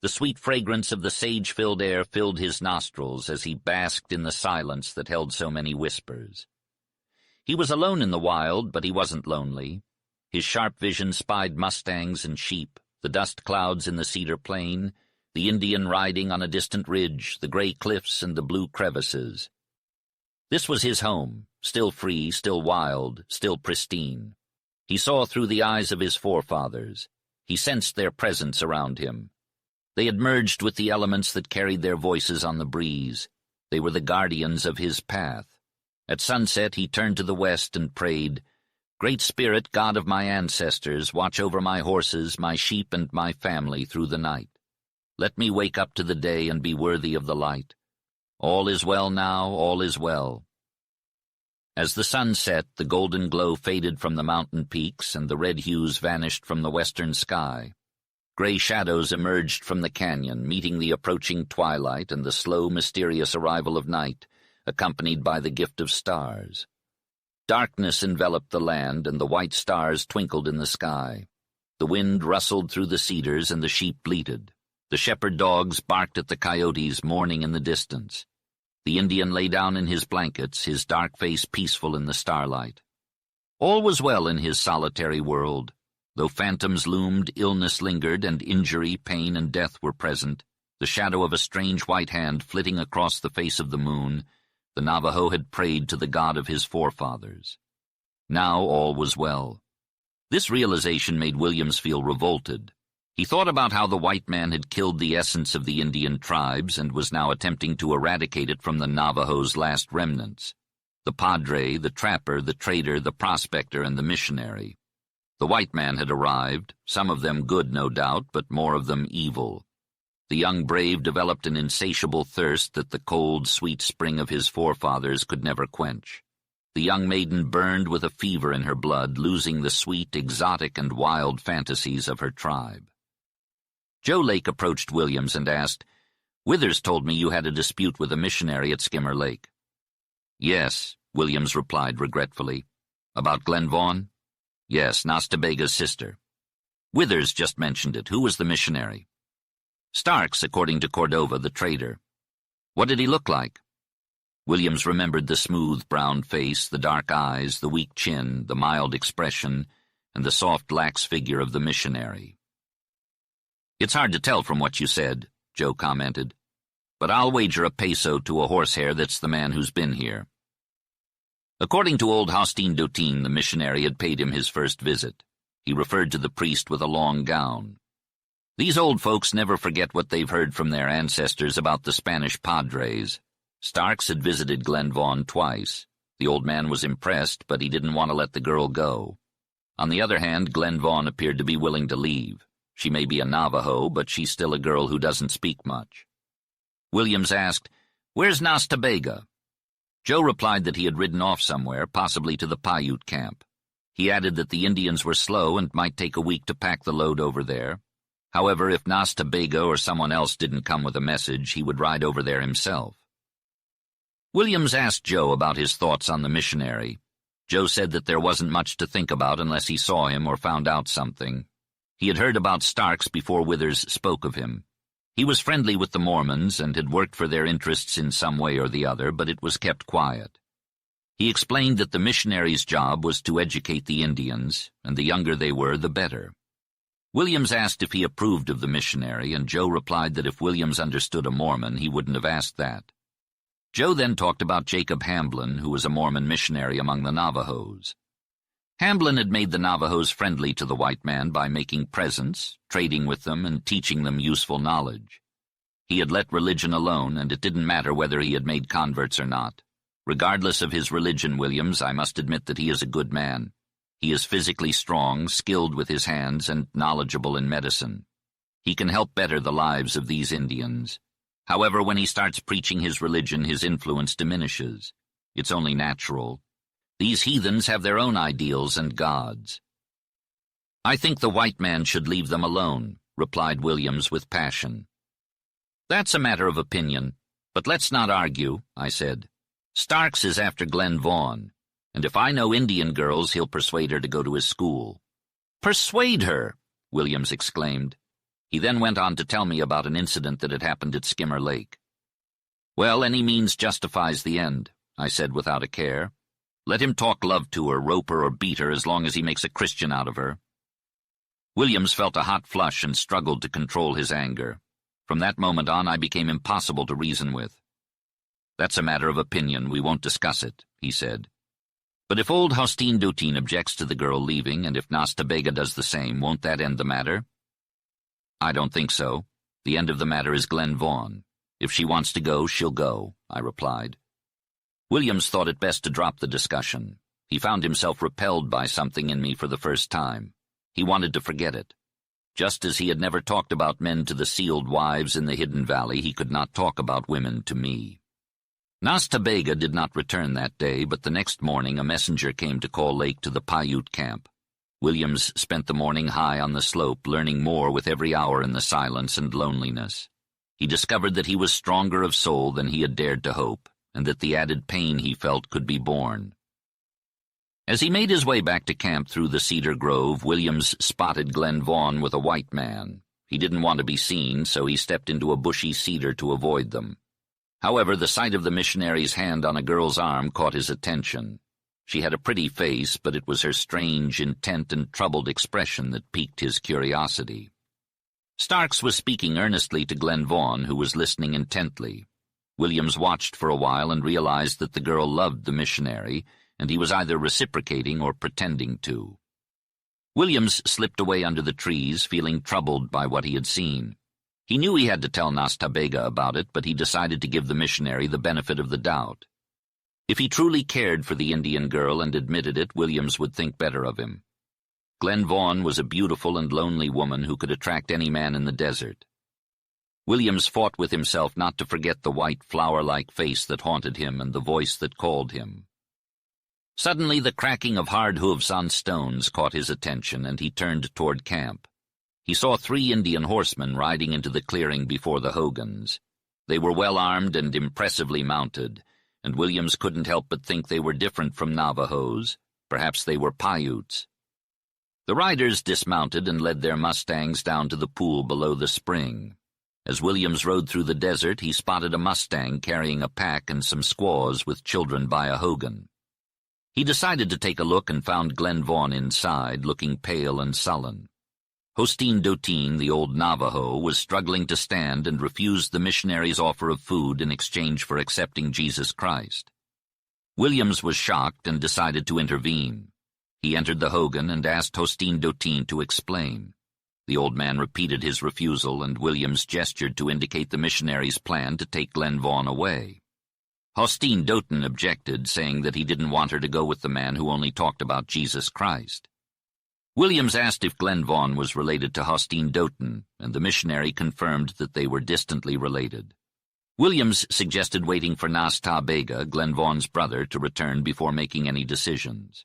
The sweet fragrance of the sage-filled air filled his nostrils as he basked in the silence that held so many whispers. He was alone in the wild, but he wasn't lonely. His sharp vision spied mustangs and sheep, the dust clouds in the cedar plain, the Indian riding on a distant ridge, the gray cliffs and the blue crevices. This was his home, still free, still wild, still pristine. He saw through the eyes of his forefathers. He sensed their presence around him. They had merged with the elements that carried their voices on the breeze. They were the guardians of his path. At sunset he turned to the west and prayed, "Great Spirit, God of my ancestors, watch over my horses, my sheep, and my family through the night. Let me wake up to the day and be worthy of the light. All is well now, all is well." As the sun set, the golden glow faded from the mountain peaks and the red hues vanished from the western sky. Gray shadows emerged from the canyon, meeting the approaching twilight and the slow, mysterious arrival of night, accompanied by the gift of stars. Darkness enveloped the land, and the white stars twinkled in the sky. The wind rustled through the cedars, and the sheep bleated. The shepherd dogs barked at the coyotes, mourning in the distance. The Indian lay down in his blankets, his dark face peaceful in the starlight. All was well in his solitary world. Though phantoms loomed, illness lingered, and injury, pain, and death were present, the shadow of a strange white hand flitting across the face of the moon, the Navajo had prayed to the God of his forefathers. Now all was well. This realization made Williams feel revolted. He thought about how the white man had killed the essence of the Indian tribes and was now attempting to eradicate it from the Navajo's last remnants: the padre, the trapper, the trader, the prospector, and the missionary. The white man had arrived, some of them good, no doubt, but more of them evil. The young brave developed an insatiable thirst that the cold, sweet spring of his forefathers could never quench. The young maiden burned with a fever in her blood, losing the sweet, exotic, and wild fantasies of her tribe. Joe Lake approached Williams and asked, "Withers told me you had a dispute with a missionary at Skimmer Lake." "Yes," Williams replied regretfully. "About Glen Vaughn?" "Yes, Nas Ta Bega's sister." "Withers just mentioned it. Who was the missionary?" "Starks, according to Cordova, the trader." "What did he look like?" Williams remembered the smooth brown face, the dark eyes, the weak chin, the mild expression, and the soft, lax figure of the missionary. "It's hard to tell from what you said," Joe commented, "but I'll wager a peso to a horsehair that's the man who's been here." According to old Hosteen Dotin, the missionary had paid him his first visit. He referred to the priest with a long gown. "These old folks never forget what they've heard from their ancestors about the Spanish padres. Starks had visited Glen Vaughn twice. The old man was impressed, but he didn't want to let the girl go. On the other hand, Glen Vaughn appeared to be willing to leave. She may be a Navajo, but she's still a girl who doesn't speak much. Williams asked, "Where's Nas Ta Bega?" Joe replied that he had ridden off somewhere, possibly to the Paiute camp. He added that the Indians were slow and might take a week to pack the load over there. However, if Nas Ta Bega or someone else didn't come with a message, he would ride over there himself. Williams asked Joe about his thoughts on the missionary. Joe said that there wasn't much to think about unless he saw him or found out something. He had heard about Starks before Withers spoke of him. He was friendly with the Mormons and had worked for their interests in some way or the other, but it was kept quiet. He explained that the missionary's job was to educate the Indians, and the younger they were, the better. Williams asked if he approved of the missionary, and Joe replied that if Williams understood a Mormon, he wouldn't have asked that. Joe then talked about Jacob Hamblin, who was a Mormon missionary among the Navajos. Hamblin had made the Navajos friendly to the white man by making presents, trading with them, and teaching them useful knowledge. He had let religion alone, and it didn't matter whether he had made converts or not. Regardless of his religion, Williams, I must admit that he is a good man. He is physically strong, skilled with his hands, and knowledgeable in medicine. He can help better the lives of these Indians. However, when he starts preaching his religion, his influence diminishes. It's only natural. These heathens have their own ideals and gods. "I think the white man should leave them alone," replied Williams with passion. "That's a matter of opinion, but let's not argue," I said. "Starks is after Glenn Vaughan, and if I know Indian girls, he'll persuade her to go to his school." "Persuade her!" Williams exclaimed. He then went on to tell me about an incident that had happened at Skimmer Lake. "Well, any means justifies the end," I said without a care. "Let him talk love to her, rope her, or beat her as long as he makes a Christian out of her." Williams felt a hot flush and struggled to control his anger. From that moment on, I became impossible to reason with. "That's a matter of opinion. We won't discuss it," he said. "But if old Hostine Doutine objects to the girl leaving, and if Nas Ta Bega does the same, won't that end the matter?" "I don't think so. The end of the matter is Glenn Vaughan. If she wants to go, she'll go," I replied. Williams thought it best to drop the discussion. He found himself repelled by something in me for the first time. He wanted to forget it. Just as he had never talked about men to the sealed wives in the Hidden Valley, he could not talk about women to me. Nas Ta Bega did not return that day, but the next morning a messenger came to call Lake to the Paiute camp. Williams spent the morning high on the slope, learning more with every hour in the silence and loneliness. He discovered that he was stronger of soul than he had dared to hope, and that the added pain he felt could be borne. As he made his way back to camp through the cedar grove, Williams spotted Glenn Vaughan with a white man. He didn't want to be seen, so he stepped into a bushy cedar to avoid them. However, the sight of the missionary's hand on a girl's arm caught his attention. She had a pretty face, but it was her strange, intent, and troubled expression that piqued his curiosity. Starks was speaking earnestly to Glenn Vaughan, who was listening intently. Williams watched for a while and realized that the girl loved the missionary, and he was either reciprocating or pretending to. Williams slipped away under the trees, feeling troubled by what he had seen. He knew he had to tell Nas Ta Bega about it, but he decided to give the missionary the benefit of the doubt. If he truly cared for the Indian girl and admitted it, Williams would think better of him. Glenn Vaughan was a beautiful and lonely woman who could attract any man in the desert. Williams fought with himself not to forget the white, flower-like face that haunted him and the voice that called him. Suddenly the cracking of hard hoofs on stones caught his attention, and he turned toward camp. He saw 3 Indian horsemen riding into the clearing before the hogans. They were well armed and impressively mounted, and Williams couldn't help but think they were different from Navajos. Perhaps they were Paiutes. The riders dismounted and led their mustangs down to the pool below the spring. As Williams rode through the desert, he spotted a mustang carrying a pack and some squaws with children by a hogan. He decided to take a look and found Glenn Vaughan inside, looking pale and sullen. Hostine Doutine, the old Navajo, was struggling to stand and refused the missionary's offer of food in exchange for accepting Jesus Christ. Williams was shocked and decided to intervene. He entered the hogan and asked Hostine Doutine to explain. The old man repeated his refusal, and Williams gestured to indicate the missionary's plan to take Glenn Vaughan away. Hostine Doutine objected, saying that he didn't want her to go with the man who only talked about Jesus Christ. Williams asked if Glen Vaughan was related to Hostine Doughton, and the missionary confirmed that they were distantly related. Williams suggested waiting for Nas Ta Bega, Glen Vaughan's brother, to return before making any decisions.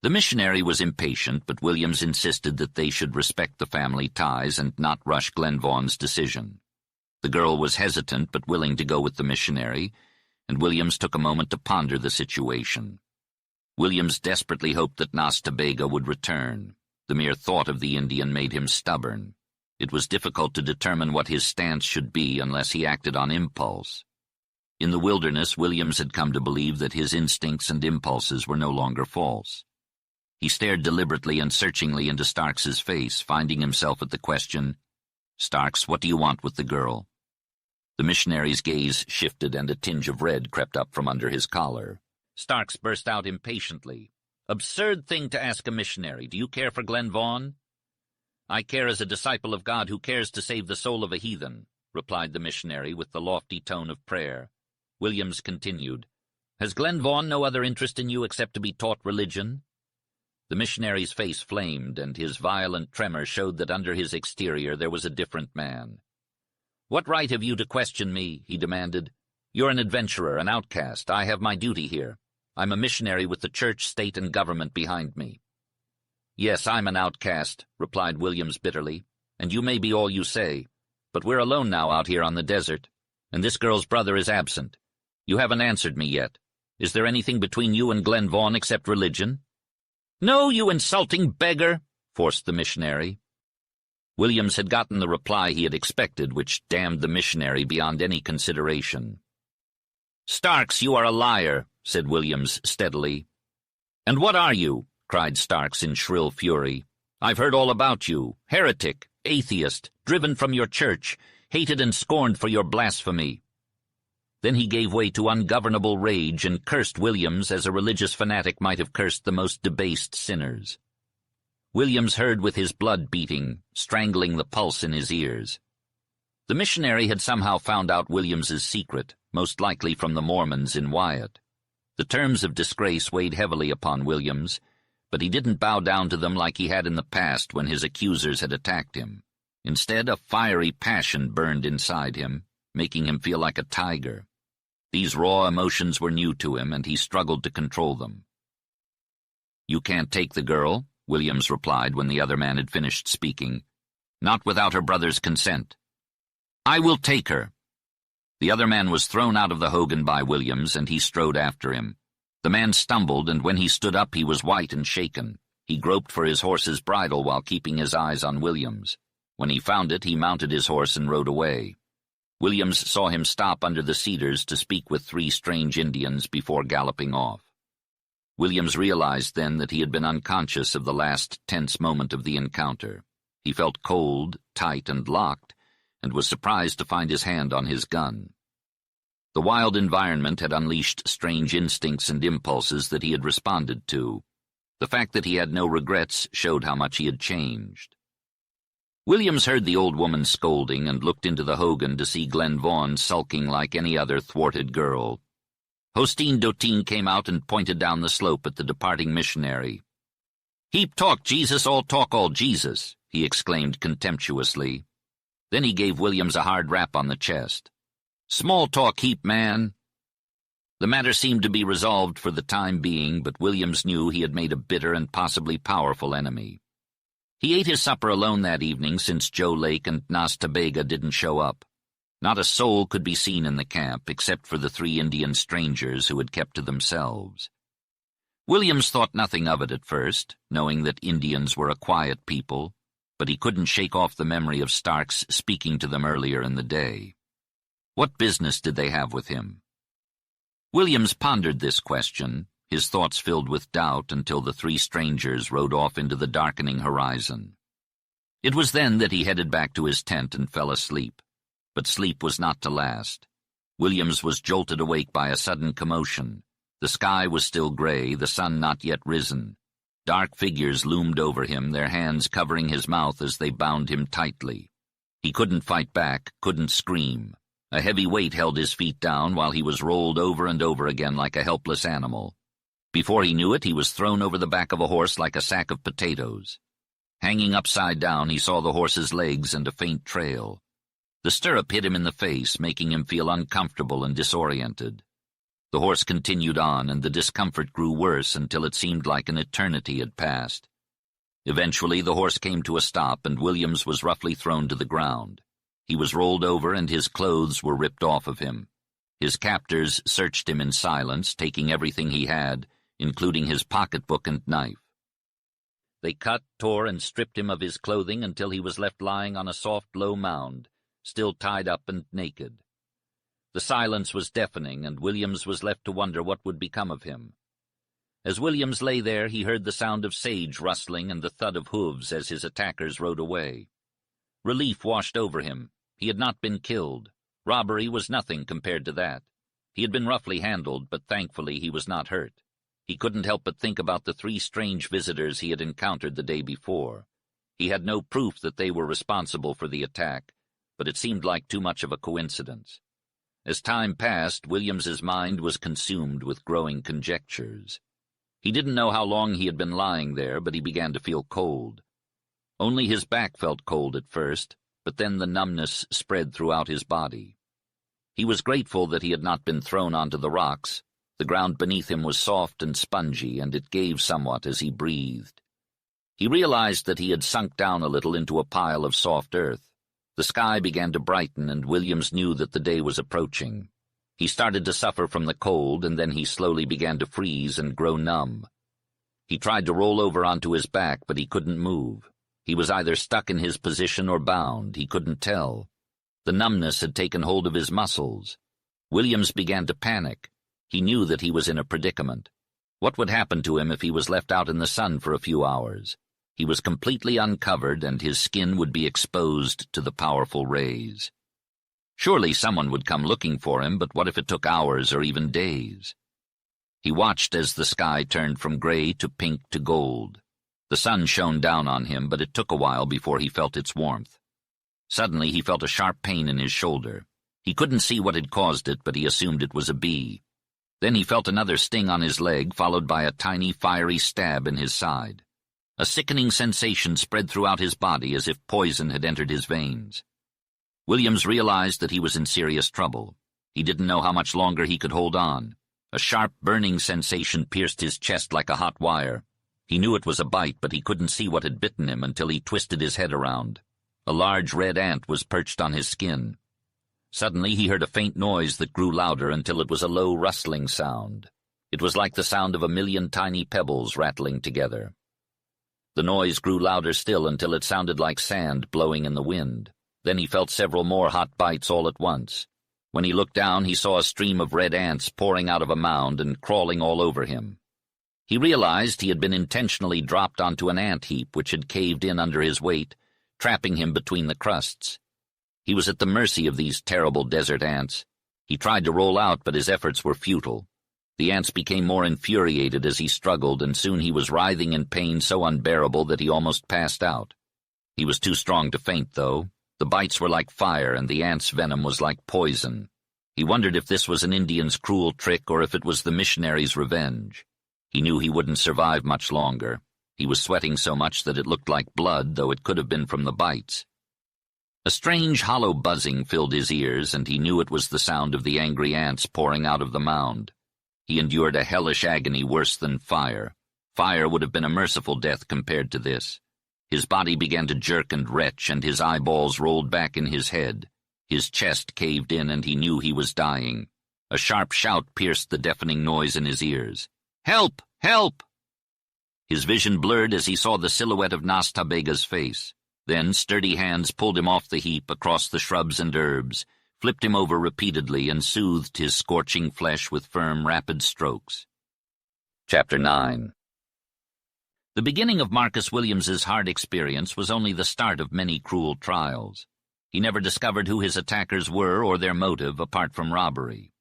The missionary was impatient, but Williams insisted that they should respect the family ties and not rush Glen Vaughan's decision. The girl was hesitant but willing to go with the missionary, and Williams took a moment to ponder the situation. Williams desperately hoped that Nas Ta Bega would return. The mere thought of the Indian made him stubborn. It was difficult to determine what his stance should be unless he acted on impulse. In the wilderness, Williams had come to believe that his instincts and impulses were no longer false. He stared deliberately and searchingly into Starks's face, finding himself at the question, "Starks, what do you want with the girl?" The missionary's gaze shifted and a tinge of red crept up from under his collar. Starks burst out impatiently. "Absurd thing to ask a missionary. Do you care for Glen Vaughan?" "I care as a disciple of God who cares to save the soul of a heathen," replied the missionary with the lofty tone of prayer. Williams continued, "Has Glen Vaughan no other interest in you except to be taught religion?" The missionary's face flamed, and his violent tremor showed that under his exterior there was a different man. "What right have you to question me?" he demanded. "You're an adventurer, an outcast. I have my duty here. I'm a missionary with the church, state, and government behind me." "Yes, I'm an outcast," replied Williams bitterly, "and you may be all you say, but we're alone now out here on the desert, and this girl's brother is absent. You haven't answered me yet. Is there anything between you and Glen Vaughan except religion?" "No, you insulting beggar," forced the missionary. Williams had gotten the reply he had expected, which damned the missionary beyond any consideration. "Starks, you are a liar," said Williams steadily. "And what are you?" cried Starks in shrill fury. "I've heard all about you. Heretic, atheist, driven from your church, hated and scorned for your blasphemy." Then he gave way to ungovernable rage and cursed Williams as a religious fanatic might have cursed the most debased sinners. Williams heard with his blood beating, strangling the pulse in his ears. The missionary had somehow found out Williams's secret, most likely from the Mormons in Wyatt. The terms of disgrace weighed heavily upon Williams, but he didn't bow down to them like he had in the past when his accusers had attacked him. Instead, a fiery passion burned inside him, making him feel like a tiger. These raw emotions were new to him, and he struggled to control them. "You can't take the girl," Williams replied when the other man had finished speaking. "Not without her brother's consent." "I will take her." The other man was thrown out of the hogan by Williams, and he strode after him. The man stumbled, and when he stood up he was white and shaken. He groped for his horse's bridle while keeping his eyes on Williams. When he found it, he mounted his horse and rode away. Williams saw him stop under the cedars to speak with 3 strange Indians before galloping off. Williams realized then that he had been unconscious of the last tense moment of the encounter. He felt cold, tight, and locked, and was surprised to find his hand on his gun. The wild environment had unleashed strange instincts and impulses that he had responded to. The fact that he had no regrets showed how much he had changed. Williams heard the old woman scolding and looked into the hogan to see Glen Vaughan sulking like any other thwarted girl. Hostine Doughton came out and pointed down the slope at the departing missionary. "Heap talk Jesus, all Jesus," he exclaimed contemptuously. Then he gave Williams a hard rap on the chest. "Small talk heap, man." The matter seemed to be resolved for the time being, but Williams knew he had made a bitter and possibly powerful enemy. He ate his supper alone that evening since Joe Lake and Nas Ta Bega didn't show up. Not a soul could be seen in the camp, except for the 3 Indian strangers who had kept to themselves. Williams thought nothing of it at first, knowing that Indians were a quiet people, but he couldn't shake off the memory of Starks speaking to them earlier in the day. What business did they have with him? Williams pondered this question, his thoughts filled with doubt until the 3 strangers rode off into the darkening horizon. It was then that he headed back to his tent and fell asleep. But sleep was not to last. Williams was jolted awake by a sudden commotion. The sky was still gray, the sun not yet risen. Dark figures loomed over him, their hands covering his mouth as they bound him tightly. He couldn't fight back, couldn't scream. A heavy weight held his feet down while he was rolled over and over again like a helpless animal. Before he knew it, he was thrown over the back of a horse like a sack of potatoes. Hanging upside down, he saw the horse's legs and a faint trail. The stirrup hit him in the face, making him feel uncomfortable and disoriented. The horse continued on, and the discomfort grew worse until it seemed like an eternity had passed. Eventually, the horse came to a stop, and Williams was roughly thrown to the ground. He was rolled over, and his clothes were ripped off of him. His captors searched him in silence, taking everything he had, including his pocketbook and knife. They cut, tore, and stripped him of his clothing until he was left lying on a soft, low mound, still tied up and naked. The silence was deafening, and Williams was left to wonder what would become of him. As Williams lay there, he heard the sound of sage rustling and the thud of hooves as his attackers rode away. Relief washed over him. He had not been killed. Robbery was nothing compared to that. He had been roughly handled, but thankfully he was not hurt. He couldn't help but think about the 3 strange visitors he had encountered the day before. He had no proof that they were responsible for the attack, but it seemed like too much of a coincidence. As time passed, Williams's mind was consumed with growing conjectures. He didn't know how long he had been lying there, but he began to feel cold. Only his back felt cold at first, but then the numbness spread throughout his body. He was grateful that he had not been thrown onto the rocks. The ground beneath him was soft and spongy, and it gave somewhat as he breathed. He realized that he had sunk down a little into a pile of soft earth. The sky began to brighten, and Williams knew that the day was approaching. He started to suffer from the cold, and then he slowly began to freeze and grow numb. He tried to roll over onto his back, but he couldn't move. He was either stuck in his position or bound. He couldn't tell. The numbness had taken hold of his muscles. Williams began to panic. He knew that he was in a predicament. What would happen to him if he was left out in the sun for a few hours? He was completely uncovered, and his skin would be exposed to the powerful rays. Surely someone would come looking for him, but what if it took hours or even days? He watched as the sky turned from gray to pink to gold. The sun shone down on him, but it took a while before he felt its warmth. Suddenly he felt a sharp pain in his shoulder. He couldn't see what had caused it, but he assumed it was a bee. Then he felt another sting on his leg, followed by a tiny fiery stab in his side. A sickening sensation spread throughout his body as if poison had entered his veins. Williams realized that he was in serious trouble. He didn't know how much longer he could hold on. A sharp, burning sensation pierced his chest like a hot wire. He knew it was a bite, but he couldn't see what had bitten him until he twisted his head around. A large red ant was perched on his skin. Suddenly he heard a faint noise that grew louder until it was a low rustling sound. It was like the sound of 1,000,000 tiny pebbles rattling together. The noise grew louder still until it sounded like sand blowing in the wind. Then he felt several more hot bites all at once. When he looked down, he saw a stream of red ants pouring out of a mound and crawling all over him. He realized he had been intentionally dropped onto an ant heap which had caved in under his weight, trapping him between the crusts. He was at the mercy of these terrible desert ants. He tried to roll out, but his efforts were futile. The ants became more infuriated as he struggled, and soon he was writhing in pain so unbearable that he almost passed out. He was too strong to faint, though. The bites were like fire, and the ants' venom was like poison. He wondered if this was an Indian's cruel trick or if it was the missionaries' revenge. He knew he wouldn't survive much longer. He was sweating so much that it looked like blood, though it could have been from the bites. A strange, hollow buzzing filled his ears, and he knew it was the sound of the angry ants pouring out of the mound. He endured a hellish agony worse than fire. Fire would have been a merciful death compared to this. His body began to jerk and retch, and his eyeballs rolled back in his head. His chest caved in, and he knew he was dying. A sharp shout pierced the deafening noise in his ears. "Help! Help!" His vision blurred as he saw the silhouette of Nas Ta Bega's face. Then sturdy hands pulled him off the heap across the shrubs and herbs, flipped him over repeatedly, and soothed his scorching flesh with firm, rapid strokes. Chapter 9. The beginning of Marcus Williams's hard experience was only the start of many cruel trials. He never discovered who his attackers were or their motive apart from robbery.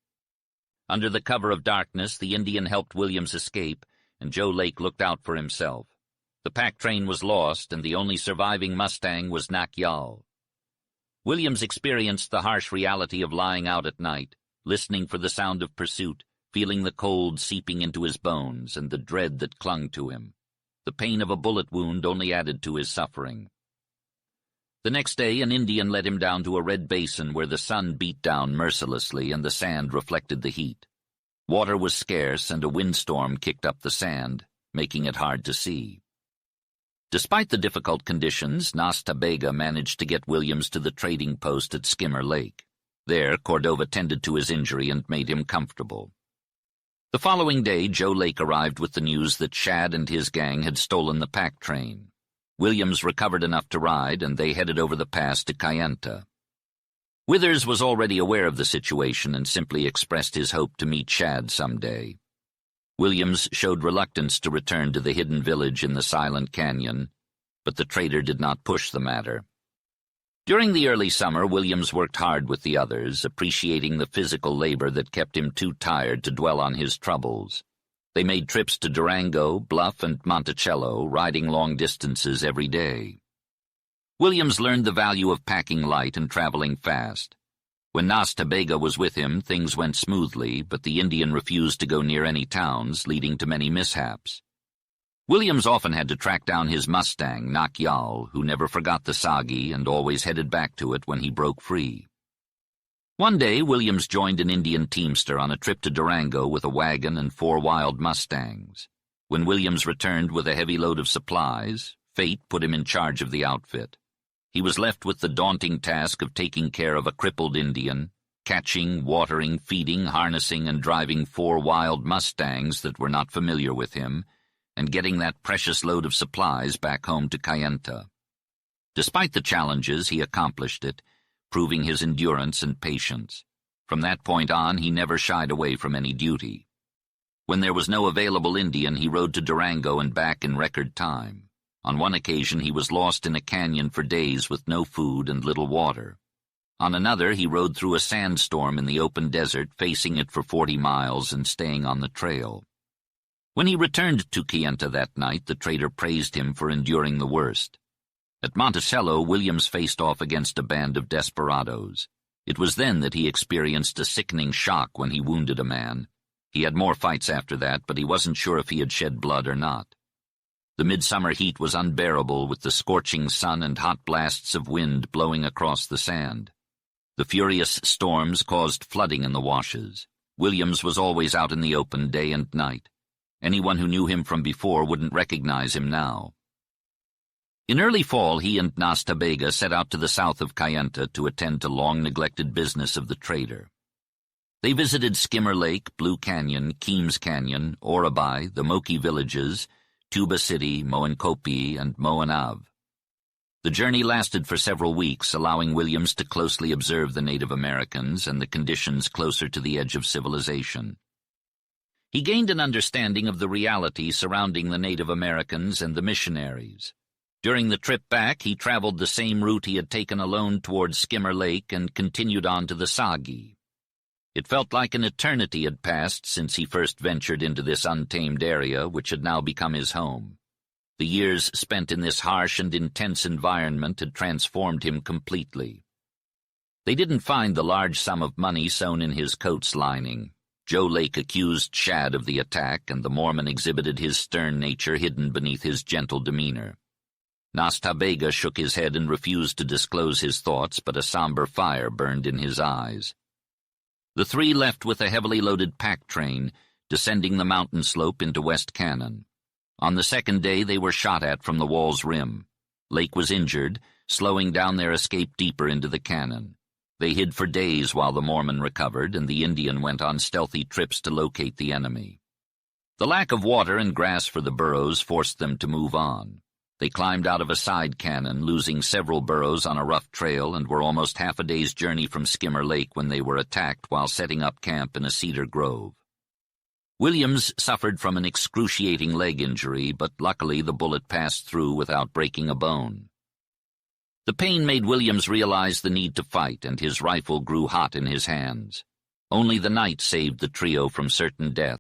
Under the cover of darkness, the Indian helped Williams escape, and Joe Lake looked out for himself. The pack train was lost, and the only surviving Mustang was Nak Yal. Williams experienced the harsh reality of lying out at night, listening for the sound of pursuit, feeling the cold seeping into his bones and the dread that clung to him. The pain of a bullet wound only added to his suffering. The next day, an Indian led him down to a red basin where the sun beat down mercilessly and the sand reflected the heat. Water was scarce and a windstorm kicked up the sand, making it hard to see. Despite the difficult conditions, Nas Ta Bega managed to get Williams to the trading post at Skimmer Lake. There, Cordova tended to his injury and made him comfortable. The following day, Joe Lake arrived with the news that Shad and his gang had stolen the pack train. Williams recovered enough to ride, and they headed over the pass to Kayenta. Withers was already aware of the situation and simply expressed his hope to meet Shad someday. Williams showed reluctance to return to the hidden village in the silent canyon, but the trader did not push the matter. During the early summer, Williams worked hard with the others, appreciating the physical labor that kept him too tired to dwell on his troubles. They made trips to Durango, Bluff, and Monticello, riding long distances every day. Williams learned the value of packing light and traveling fast. When Nas Ta Bega was with him, things went smoothly, but the Indian refused to go near any towns, leading to many mishaps. Williams often had to track down his Mustang, Nak Yal, who never forgot the Sagi and always headed back to it when he broke free. One day, Williams joined an Indian teamster on a trip to Durango with a wagon and 4 wild Mustangs. When Williams returned with a heavy load of supplies, fate put him in charge of the outfit. He was left with the daunting task of taking care of a crippled Indian, catching, watering, feeding, harnessing, and driving 4 wild Mustangs that were not familiar with him, and getting that precious load of supplies back home to Kayenta. Despite the challenges, he accomplished it, proving his endurance and patience. From that point on, he never shied away from any duty. When there was no available Indian, he rode to Durango and back in record time. On one occasion, he was lost in a canyon for days with no food and little water. On another, he rode through a sandstorm in the open desert, facing it for 40 miles and staying on the trail. When he returned to Kayenta that night, the trader praised him for enduring the worst. At Monticello, Williams faced off against a band of desperados. It was then that he experienced a sickening shock when he wounded a man. He had more fights after that, but he wasn't sure if he had shed blood or not. The midsummer heat was unbearable, with the scorching sun and hot blasts of wind blowing across the sand. The furious storms caused flooding in the washes. Williams was always out in the open day and night. Anyone who knew him from before wouldn't recognize him now. In early fall, he and Nas Ta Bega set out to the south of Kayenta to attend to long-neglected business of the trader. They visited Skimmer Lake, Blue Canyon, Keams Canyon, Orabai, the Moki villages, Tuba City, Moenkopi, and Moanav. The journey lasted for several weeks, allowing Williams to closely observe the Native Americans and the conditions closer to the edge of civilization. He gained an understanding of the reality surrounding the Native Americans and the missionaries. During the trip back, he traveled the same route he had taken alone towards Skimmer Lake and continued on to the Sagi. It felt like an eternity had passed since he first ventured into this untamed area, which had now become his home. The years spent in this harsh and intense environment had transformed him completely. They didn't find the large sum of money sewn in his coat's lining. Joe Lake accused Shad of the attack, and the Mormon exhibited his stern nature hidden beneath his gentle demeanor. Nas Ta Bega shook his head and refused to disclose his thoughts, but a somber fire burned in his eyes. The 3 left with a heavily loaded pack train, descending the mountain slope into West Cannon. On the second day, they were shot at from the wall's rim. Lake was injured, slowing down their escape deeper into the cannon. They hid for days while the Mormon recovered, and the Indian went on stealthy trips to locate the enemy. The lack of water and grass for the burros forced them to move on. They climbed out of a side cannon, losing several burros on a rough trail, and were almost half a day's journey from Skimmer Lake when they were attacked while setting up camp in a cedar grove. Williams suffered from an excruciating leg injury, but luckily the bullet passed through without breaking a bone. The pain made Williams realize the need to fight, and his rifle grew hot in his hands. Only the night saved the trio from certain death.